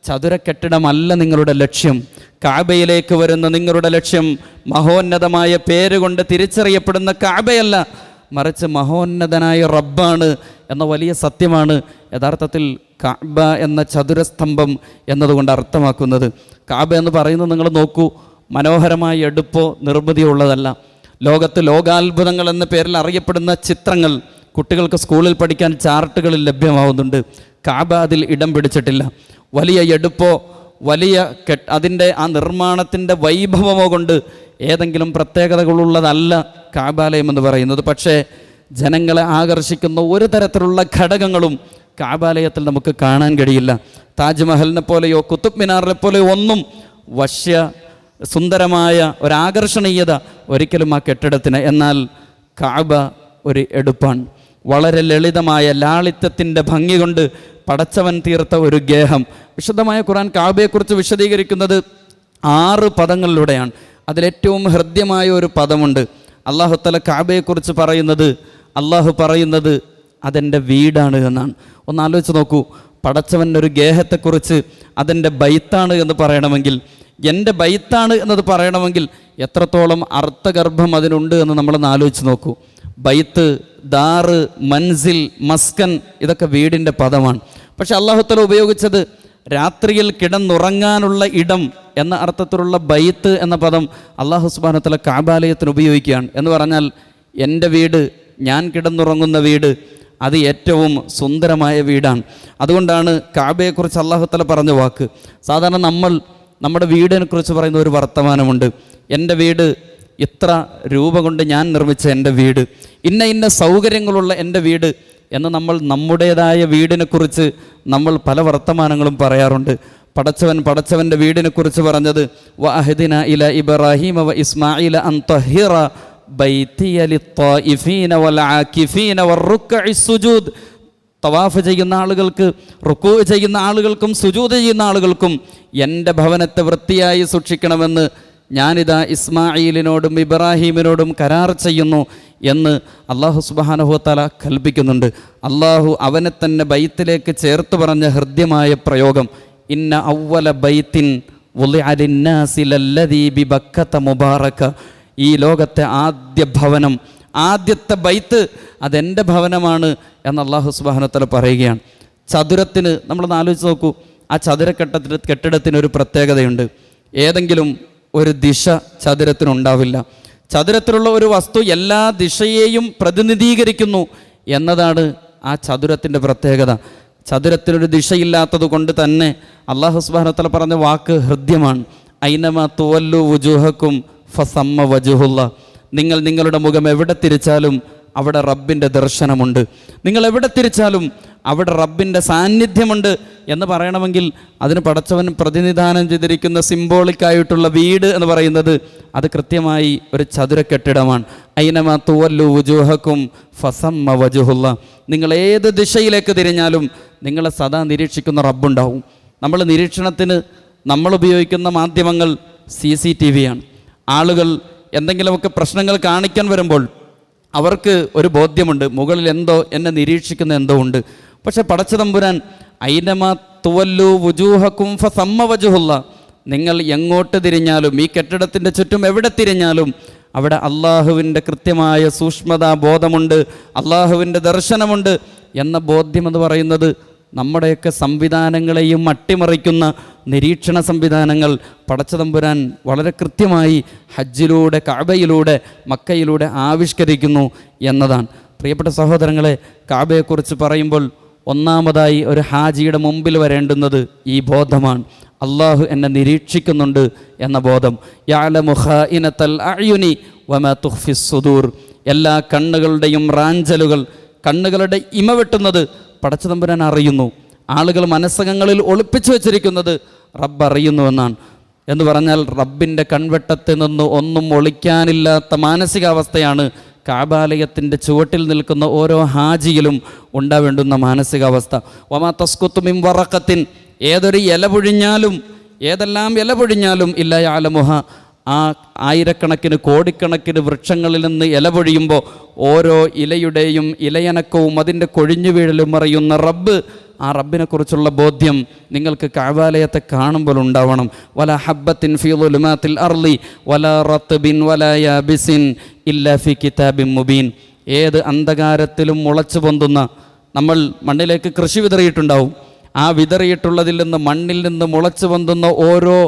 ചതുരക്കെട്ടിടമല്ല നിങ്ങളുടെ ലക്ഷ്യം. കഅബയിലേക്ക് വരുന്ന നിങ്ങളുടെ ലക്ഷ്യം മഹോന്നതമായ പേരുകൊണ്ട് തിരിച്ചറിയപ്പെടുന്ന കഅബയല്ല, മറിച്ച് മഹോന്നതനായ റബ്ബാണ് എന്ന വലിയ സത്യമാണ് യഥാർത്ഥത്തിൽ കഅബ എന്ന ചതുരസ്തംഭം എന്നതുകൊണ്ട് അർത്ഥമാക്കുന്നത്. കഅബ എന്ന് പറയുന്നത് നിങ്ങൾ നോക്കൂ, മനോഹരമായ എടുപ്പോ നിർമ്മിതിയോ ഉള്ളതല്ല. ലോകത്ത് ലോകാത്ഭുതങ്ങൾ എന്ന പേരിൽ അറിയപ്പെടുന്ന ചിത്രങ്ങൾ കുട്ടികൾക്ക് സ്കൂളിൽ പഠിക്കാൻ ചാർട്ടുകളിൽ ലഭ്യമാവുന്നുണ്ട്. കഅബ അതിൽ ഇടം പിടിച്ചിട്ടില്ല. വലിയ എടുപ്പോ വലിയ അതിൻ്റെ ആ നിർമ്മാണത്തിൻ്റെ വൈഭവമോ കൊണ്ട് ഏതെങ്കിലും പ്രത്യേകതകളുള്ളതല്ല കഅബാലയം എന്ന് പറയുന്നത്. പക്ഷേ ജനങ്ങളെ ആകർഷിക്കുന്ന ഒരു തരത്തിലുള്ള ഘടകങ്ങളും കഅബാലയത്തിൽ നമുക്ക് കാണാൻ കഴിയില്ല. താജ്മഹലിനെ പോലെയോ കുത്തുബ് മിനാറിനെ പോലെയോ ഒന്നും സുന്ദരമായ ഒരാകർഷണീയത ഒരിക്കലും ആ കെട്ടിടത്തിന്. എന്നാൽ കഅബ ഒരു എടുപ്പാണ്. വളരെ ലളിതമായ ലാളിത്യത്തിൻ്റെ ഭംഗി കൊണ്ട് പടച്ചവൻ തീർത്ത ഒരു ഗേഹം. വിശുദ്ധമായ ഖുർആൻ കഅബയെക്കുറിച്ച് വിശദീകരിക്കുന്നത് 6 പദങ്ങളിലൂടെയാണ്. അതിലേറ്റവും ഹൃദ്യമായ ഒരു പദമുണ്ട്. അല്ലാഹു തആല കഅബയെക്കുറിച്ച് പറയുന്നത് അതെൻ്റെ വീടാണ് എന്നാണ്. ഒന്ന് ആലോചിച്ച് നോക്കൂ, പടച്ചവൻ്റെ ഒരു ഗേഹത്തെക്കുറിച്ച് അതെൻ്റെ ബൈത്താണ് എന്ന് പറയണമെങ്കിൽ, എൻ്റെ ബൈത്താണ് എന്നത് പറയണമെങ്കിൽ എത്രത്തോളം അർത്ഥഗർഭം അതിനുണ്ട് എന്ന് നമ്മളൊന്ന് ആലോചിച്ച് നോക്കൂ. ബൈത്ത്, ദാറ്, മൻസിൽ, മസ്കൻ ഇതൊക്കെ വീടിൻ്റെ പദമാണ്. പക്ഷെ അല്ലാഹു തആല ഉപയോഗിച്ചത് രാത്രിയിൽ കിടന്നുറങ്ങാനുള്ള ഇടം എന്ന അർത്ഥത്തിലുള്ള ബൈത്ത് എന്ന പദം അല്ലാഹു സുബ്ഹാനഹു വ തആല കഅബാലയത്തിന് ഉപയോഗിക്കുകയാണ്. എന്ന് പറഞ്ഞാൽ എൻ്റെ വീട്, ഞാൻ കിടന്നുറങ്ങുന്ന വീട്, അത് ഏറ്റവും സുന്ദരമായ വീടാണ്. അതുകൊണ്ടാണ് കഅബയെക്കുറിച്ച് അല്ലാഹു തആല പറഞ്ഞ വാക്ക്. സാധാരണ നമ്മുടെ വീടിനെക്കുറിച്ച് പറയുന്ന ഒരു വർത്തമാനമുണ്ട്. എൻ്റെ വീട് ഇത്ര രൂപ കൊണ്ട് ഞാൻ നിർമ്മിച്ച എൻ്റെ വീട്, ഇന്ന സൗകര്യങ്ങളുള്ള എൻ്റെ വീട് എന്ന് നമ്മുടേതായ വീടിനെക്കുറിച്ച് നമ്മൾ പല വർത്തമാനങ്ങളും പറയാറുണ്ട്. പടച്ചവൻ്റെ വീടിനെക്കുറിച്ച് പറഞ്ഞത് വഅഹദിന ഇല ഇബ്രാഹീമ വ ഇസ്മാഈല അൻ തഹിറ ബൈതിയ ലിത്വായിഫീന വൽ ആകിഫീന വറുക്കഇ സുജൂദ്. തവാഫ് ചെയ്യുന്ന ആളുകൾക്ക്, റുക്കൂ ചെയ്യുന്ന ആളുകൾക്കും സുജൂദ് ചെയ്യുന്ന ആളുകൾക്കും എൻ്റെ ഭവനത്തെ വൃത്തിയായി സൂക്ഷിക്കണമെന്ന് ഞാനിതാ ഇസ്മാഈലിനോടും ഇബ്രാഹീമിനോടും കരാർ ചെയ്യുന്നു എന്ന് അല്ലാഹു സുബ്ഹാനഹു വ തആല കൽപ്പിക്കുന്നുണ്ട്. അല്ലാഹു അവനെ തന്നെ ബൈത്തിലേക്ക് ചേർത്ത് പറഞ്ഞ ഹൃദ്യമായ പ്രയോഗം, ഇന്ന അവ്വല ബൈത്തിൻ വുളിഅ ലിന്നാസി ലല്ലദീ ബിബക്കത മുബാറക. ഈ ലോകത്തെ ആദ്യ ഭവനം, ആദ്യത്തെ ബൈത്ത് അതെൻ്റെ ഭവനമാണ് എന്ന് അല്ലാഹു സുബ്ഹാനഹു വ തആല പറയുകയാണ്. ചതുരത്തിന് നമ്മളൊന്ന് ആലോചിച്ച് നോക്കൂ, ആ കെട്ടിടത്തിന് ഒരു പ്രത്യേകതയുണ്ട്. ഏതെങ്കിലും ഒരു ദിശ ചതുരത്തിനുണ്ടാവില്ല. ചതുരത്തിലുള്ള ഒരു വസ്തു എല്ലാ ദിശയെയും പ്രതിനിധീകരിക്കുന്നു എന്നതാണ് ആ ചതുരത്തിൻ്റെ പ്രത്യേകത. ചതുരത്തിനൊരു ദിശയില്ലാത്തത് കൊണ്ട് തന്നെ അല്ലാഹു സുബ്ഹാനഹു വ തആല പറഞ്ഞ വാക്ക് ഹൃദ്യമാണ്. ഐനമാ തുവല്ലു വുജൂഹക്കും ഫസമ്മ വജ്ഹുല്ലാ. നിങ്ങൾ നിങ്ങളുടെ മുഖം എവിടെ തിരിച്ചാലും അവിടെ റബ്ബിൻ്റെ ദർശനമുണ്ട്. നിങ്ങൾ എവിടെ തിരിച്ചാലും അവിടെ റബ്ബിൻ്റെ സാന്നിധ്യമുണ്ട് എന്ന് പറയണമെങ്കിൽ അതിന് പടച്ചവൻ പ്രതിനിധാനം ചെയ്തിരിക്കുന്ന സിംബോളിക്കായിട്ടുള്ള വീട് എന്ന് പറയുന്നത് അത് കൃത്യമായി ഒരു ചതുരക്കെട്ടിടമാണ്. ഐനമാ തുവല്ലു വുജൂഹക്കും ഫസമ്മ വജ്ഹുല്ലാ. നിങ്ങൾ ഏത് ദിശയിലേക്ക് തിരിഞ്ഞാലും നിങ്ങളെ സദാ നിരീക്ഷിക്കുന്ന റബ്ബുണ്ടാവും. നിരീക്ഷണത്തിന് നമ്മൾ ഉപയോഗിക്കുന്ന മാധ്യമങ്ങൾ CCTV ആണ്. ആളുകൾ എന്തെങ്കിലുമൊക്കെ പ്രശ്നങ്ങൾ കാണിക്കാൻ വരുമ്പോൾ അവർക്ക് ഒരു ബോധ്യമുണ്ട്, മുകളിൽ എന്നെ നിരീക്ഷിക്കുന്ന എന്തോ ഉണ്ട്. പക്ഷെ പടച്ചതമ്പുരാൻ ഐനമാ തുവല്ലു വുജൂഹക്കും ഫസമ്മ വജ്ഹുല്ലാ. നിങ്ങൾ എങ്ങോട്ട് തിരിഞ്ഞാലും, ഈ കെട്ടിടത്തിൻ്റെ ചുറ്റും എവിടെ തിരിഞ്ഞാലും അവിടെ അള്ളാഹുവിൻ്റെ കൃത്യമായ സൂക്ഷ്മതാ ബോധമുണ്ട്, അള്ളാഹുവിൻ്റെ ദർശനമുണ്ട് എന്ന ബോധ്യം എന്ന് പറയുന്നത് നമ്മുടെയൊക്കെ സംവിധാനങ്ങളെയും അട്ടിമറിക്കുന്ന നിരീക്ഷണ സംവിധാനങ്ങൾ പടച്ചതമ്പുരാൻ വളരെ കൃത്യമായി ഹജ്ജിലൂടെ, കഅബയിലൂടെ, മക്കയിലൂടെ ആവിഷ്കരിക്കുന്നു എന്നതാണ്. പ്രിയപ്പെട്ട സഹോദരങ്ങളെ, കഅബയെക്കുറിച്ച് പറയുമ്പോൾ ഒന്നാമതായി ഒരു ഹാജിയുടെ മുമ്പിൽ വരേണ്ടുന്നത് ഈ ബോധമാണ്. അള്ളാഹു എന്നെ നിരീക്ഷിക്കുന്നുണ്ട് എന്ന ബോധം. യഅലമു ഖായിനത്തൽ അഅ്യുനി വമാ തുഖ്ഫിസ് സുദൂർ. എല്ലാ കണ്ണുകളുടെയും റാഞ്ചലുകൾ, കണ്ണുകളുടെ ഇമ വെട്ടുന്നത് പടച്ചതമ്പുരാൻ അറിയുന്നു. ആളുകൾ മനസ്സകങ്ങളിൽ ഒളിപ്പിച്ചു വച്ചിരിക്കുന്നത് റബ്ബ് അറിയുന്നുവെന്നാണ്. എന്ന് പറഞ്ഞാൽ റബ്ബിൻ്റെ കൺവെട്ടത്തിൽ നിന്ന് ഒന്നും ഒളിക്കാനില്ലാത്ത മാനസികാവസ്ഥയാണ് കഅബാലയത്തിൻ്റെ ചുവട്ടിൽ നിൽക്കുന്ന ഓരോ ഹാജിയിലും ഉണ്ടാവേണ്ടുന്ന മാനസികാവസ്ഥ. വമാ തസ്കുത്തു മിൻ വറഖത്തിൻ. ഏതൊരു ഇല പൊഴിഞ്ഞാലും, ഏതെല്ലാം ഇല പൊഴിഞ്ഞാലും ഇല്ലാ യഅലമുഹ. ആ ആയിരക്കണക്കിന് കോടിക്കണക്കിന് വൃക്ഷങ്ങളിൽ നിന്ന് ഇല പൊഴിയുമ്പോൾ ഓരോ ഇലയുടെയും ഇലയനക്കവും അതിൻ്റെ കൊഴിഞ്ഞു വീഴലും അറിയുന്ന റബ്ബ്, ആ റബ്ബിനെക്കുറിച്ചുള്ള ബോധ്യം നിങ്ങൾക്ക് കഅബാലയത്തെ കാണുമ്പോൾ ഉണ്ടാവണം. വല ഹബ്ബത്തിൻ ഫീ ളുലുമാത്തിൽ അർളി വല റത്ബിൻ വല യാബിസിൻ ഇല്ലാ ഫീ കിതാബിൻ മുബീൻ. ഏത് അന്ധകാരത്തിലും മുളച്ചു പൊന്തുന്ന, നമ്മൾ മണ്ണിലേക്ക് കൃഷി വിതറിയിട്ടുണ്ടാവും. ആ വിതറിയിട്ടുള്ളതിൽ നിന്ന്, മണ്ണിൽ നിന്ന് മുളച്ചു പൊന്തുന്ന ഓരോ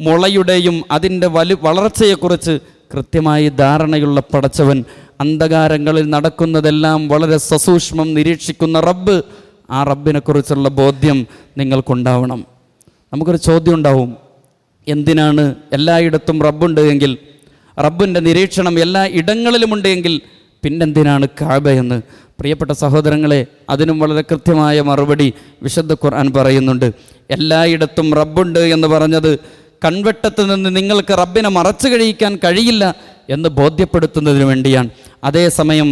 മുളയുടെയും അതിൻ്റെ വളർച്ചയെക്കുറിച്ച് കൃത്യമായി ധാരണയുള്ള പടച്ചവൻ, അന്ധകാരങ്ങളിൽ നടക്കുന്നതെല്ലാം വളരെ സസൂക്ഷ്മം നിരീക്ഷിക്കുന്ന റബ്ബ്, ആ റബ്ബിനെക്കുറിച്ചുള്ള ബോധ്യം നിങ്ങൾക്കുണ്ടാവണം. നമുക്കൊരു ചോദ്യം ഉണ്ടാവും, എന്തിനാണ് എല്ലായിടത്തും റബ്ബുണ്ട് എങ്കിൽ, റബ്ബിൻ്റെ നിരീക്ഷണം എല്ലാ ഇടങ്ങളിലുമുണ്ട് എങ്കിൽ പിന്നെന്തിനാണ് കഅബ എന്ന്? പ്രിയപ്പെട്ട സഹോദരങ്ങളെ, അതിനും വളരെ കൃത്യമായ മറുപടി വിശുദ്ധ ഖുർആൻ പറയുന്നുണ്ട്. എല്ലായിടത്തും റബ്ബുണ്ട് എന്ന് പറഞ്ഞത് കൺവെട്ടത്ത് നിന്ന് നിങ്ങൾക്ക് റബ്ബിനെ മറച്ചു കഴിയിക്കാൻ കഴിയില്ല എന്ന് ബോധ്യപ്പെടുത്തുന്നതിന് വേണ്ടിയാണ്. അതേസമയം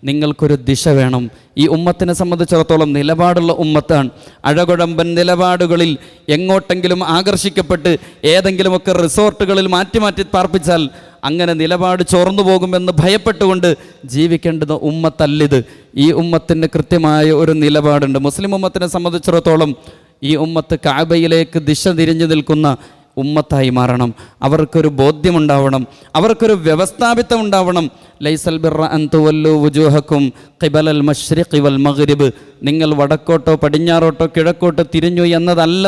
നിങ്ങൾക്കൊരു ദിശ വേണം. ഈ ഉമ്മത്തിനെ സംബന്ധിച്ചിടത്തോളം നിലപാടുള്ള ഉമ്മത്താണ്. അഴകുഴമ്പൻ നിലപാടുകളിൽ എങ്ങോട്ടെങ്കിലും ആകർഷിക്കപ്പെട്ട് ഏതെങ്കിലുമൊക്കെ റിസോർട്ടുകളിൽ മാറ്റി പാർപ്പിച്ചാൽ അങ്ങനെ നിലപാട് ചോർന്നു പോകുമെന്ന് ഭയപ്പെട്ടുകൊണ്ട് ജീവിക്കേണ്ടുന്ന ഉമ്മത്തല്ലിത്. ഈ ഉമ്മത്തിന് കൃത്യമായ ഒരു നിലപാടുണ്ട്. മുസ്ലിം ഉമ്മത്തിനെ സംബന്ധിച്ചിടത്തോളം ഈ ഉമ്മത്ത് കഅബയിലേക്ക് ദിശ തിരിഞ്ഞു നിൽക്കുന്ന ഉമ്മത്തായി മാറണം. അവർക്കൊരു ബോധ്യമുണ്ടാവണം, അവർക്കൊരു വ്യവസ്ഥാപിതം ഉണ്ടാവണം. ലൈസൽ ബിർറ അൻ തുവല്ലു വുജൂഹക്കും ഖിബലൽ മശ്രിഖി വൽ മഗ്രിബ്. നിങ്ങൾ വടക്കോട്ടോ പടിഞ്ഞാറോട്ടോ കിഴക്കോട്ടോ തിരിഞ്ഞു എന്നതല്ല.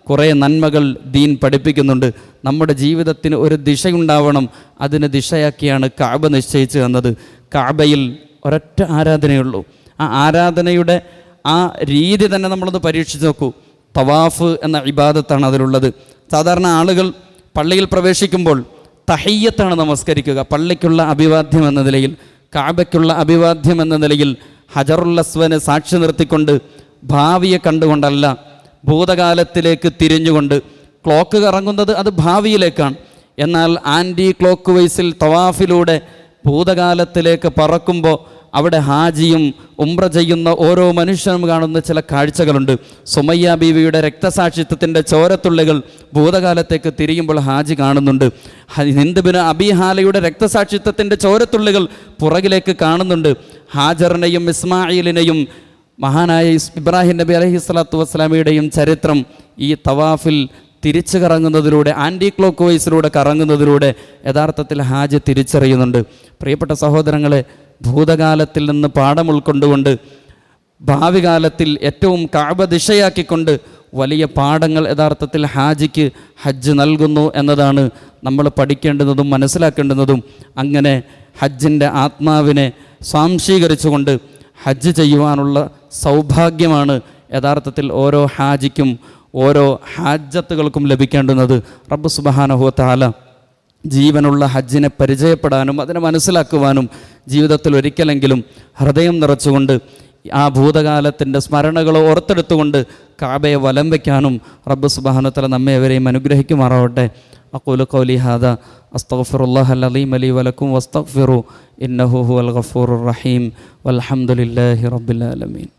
കുറേ നന്മകൾ ദീൻ പഠിപ്പിക്കുന്നുണ്ട്. നമ്മുടെ ജീവിതത്തിന് ഒരു ദിശയുണ്ടാവണം. അതിന് ദിശയാക്കിയാണ് കഅബ നിശ്ചയിച്ചു തന്നത്. കഅബയിൽ ഒരൊറ്റ ആരാധനയുള്ളൂ. ആ ആരാധനയുടെ ആ രീതി തന്നെ നമ്മളൊന്ന് പരീക്ഷിച്ച് നോക്കൂ. തവാഫ് എന്ന ഇബാദത്താണ് അതിലുള്ളത്. സാധാരണ ആളുകൾ പള്ളിയിൽ പ്രവേശിക്കുമ്പോൾ തഹയ്യത്താണ് നമസ്കരിക്കുക. പള്ളിക്കുള്ള അഭിവാദ്യം എന്ന നിലയിൽ, കഅബയ്ക്കുള്ള അഭിവാദ്യം എന്ന നിലയിൽ ഹജറുൽ അസ്വദിനെ സാക്ഷി നിർത്തിക്കൊണ്ട്, ഭാവിയെ കണ്ടുകൊണ്ടല്ല, ഭൂതകാലത്തിലേക്ക് തിരിഞ്ഞുകൊണ്ട്. ക്ലോക്ക് കറങ്ങുന്നത് അത് ഭാവിയിലേക്കാണ്. എന്നാൽ ആൻറ്റി ക്ലോക്ക് വൈസിൽ തവാഫിലൂടെ ഭൂതകാലത്തിലേക്ക് പറക്കുമ്പോൾ അവിടെ ഹാജിയും ഉംറ ചെയ്യുന്ന ഓരോ മനുഷ്യനും കാണുന്ന ചില കാഴ്ചകളുണ്ട്. സുമയ്യ ബീവിയുടെ രക്തസാക്ഷിത്വത്തിൻ്റെ ചോരത്തുള്ളികൾ ഭൂതകാലത്തേക്ക് തിരിയുമ്പോൾ ഹാജി കാണുന്നുണ്ട്. ഹിന്ദ് ബിൻ അബീ ഹാലയുടെ രക്തസാക്ഷിത്വത്തിൻ്റെ ചോരത്തുള്ളികൾ പുറകിലേക്ക് കാണുന്നുണ്ട്. ഹാജറിനെയും ഇസ്മായിലിനെയും മഹാനായ ഇബ്രാഹിം നബി അലൈഹി സ്വലാത്തു വസ്സലാമയുടെയും ചരിത്രം ഈ തവാഫിൽ തിരിച്ചു കറങ്ങുന്നതിലൂടെ, ആൻറ്റി ക്ലോക്ക് വൈസിലൂടെ കറങ്ങുന്നതിലൂടെ യഥാർത്ഥത്തിൽ ഹാജി തിരിച്ചറിയുന്നുണ്ട്. പ്രിയപ്പെട്ട സഹോദരങ്ങളെ, ഭൂതകാലത്തിൽ നിന്ന് പാഠം ഉൾക്കൊണ്ടുകൊണ്ട് ഭാവി കാലത്തിൽ ഏറ്റവും കഅബ ദിശയാക്കിക്കൊണ്ട് വലിയ പാഠങ്ങൾ യഥാർത്ഥത്തിൽ ഹാജിക്ക് ഹജ്ജ് നൽകുന്നു എന്നതാണ് നമ്മൾ പഠിക്കേണ്ടുന്നതും മനസ്സിലാക്കേണ്ടുന്നതും. അങ്ങനെ ഹജ്ജിൻ്റെ ആത്മാവിനെ സ്വാംശീകരിച്ചുകൊണ്ട് ഹജ്ജ് ചെയ്യുവാനുള്ള സൗഭാഗ്യമാണ് യഥാർത്ഥത്തിൽ ഓരോ ഹാജിക്കും ഓരോ ഹാജത്തുകൾക്കും ലഭിക്കേണ്ടുന്നത്. റബ്ബ് സുബ്ഹാനഹു വ തആല ജീവനുള്ള ഹജ്ജിനെ പരിചയപ്പെടാനും അതിനെ മനസ്സിലാക്കുവാനും ജീവിതത്തിൽ ഒരിക്കലെങ്കിലും ഹൃദയം നിറച്ചുകൊണ്ട് ആ ഭൂതകാലത്തിൻ്റെ സ്മരണകൾ ഓർത്തെടുത്തുകൊണ്ട് കഅബയെ വലം വയ്ക്കാനും റബ്ബ് സുബ്ഹാനഹു വ തആല നമ്മെ അവരെയും അനുഗ്രഹിക്കുമാറാവട്ടെ. അഖൂലു ഖൗലി ഹാദാ അസ്തഗ്ഫിറുല്ലാഹൽ അലീം ലി വലക്കും വസ്തഗ്ഫിറു ഇന്നഹു ഹുവൽ ഗഫൂറുർ റഹീം വൽഹംദുലില്ലാഹി റബ്ബിൽ ആലമീൻ.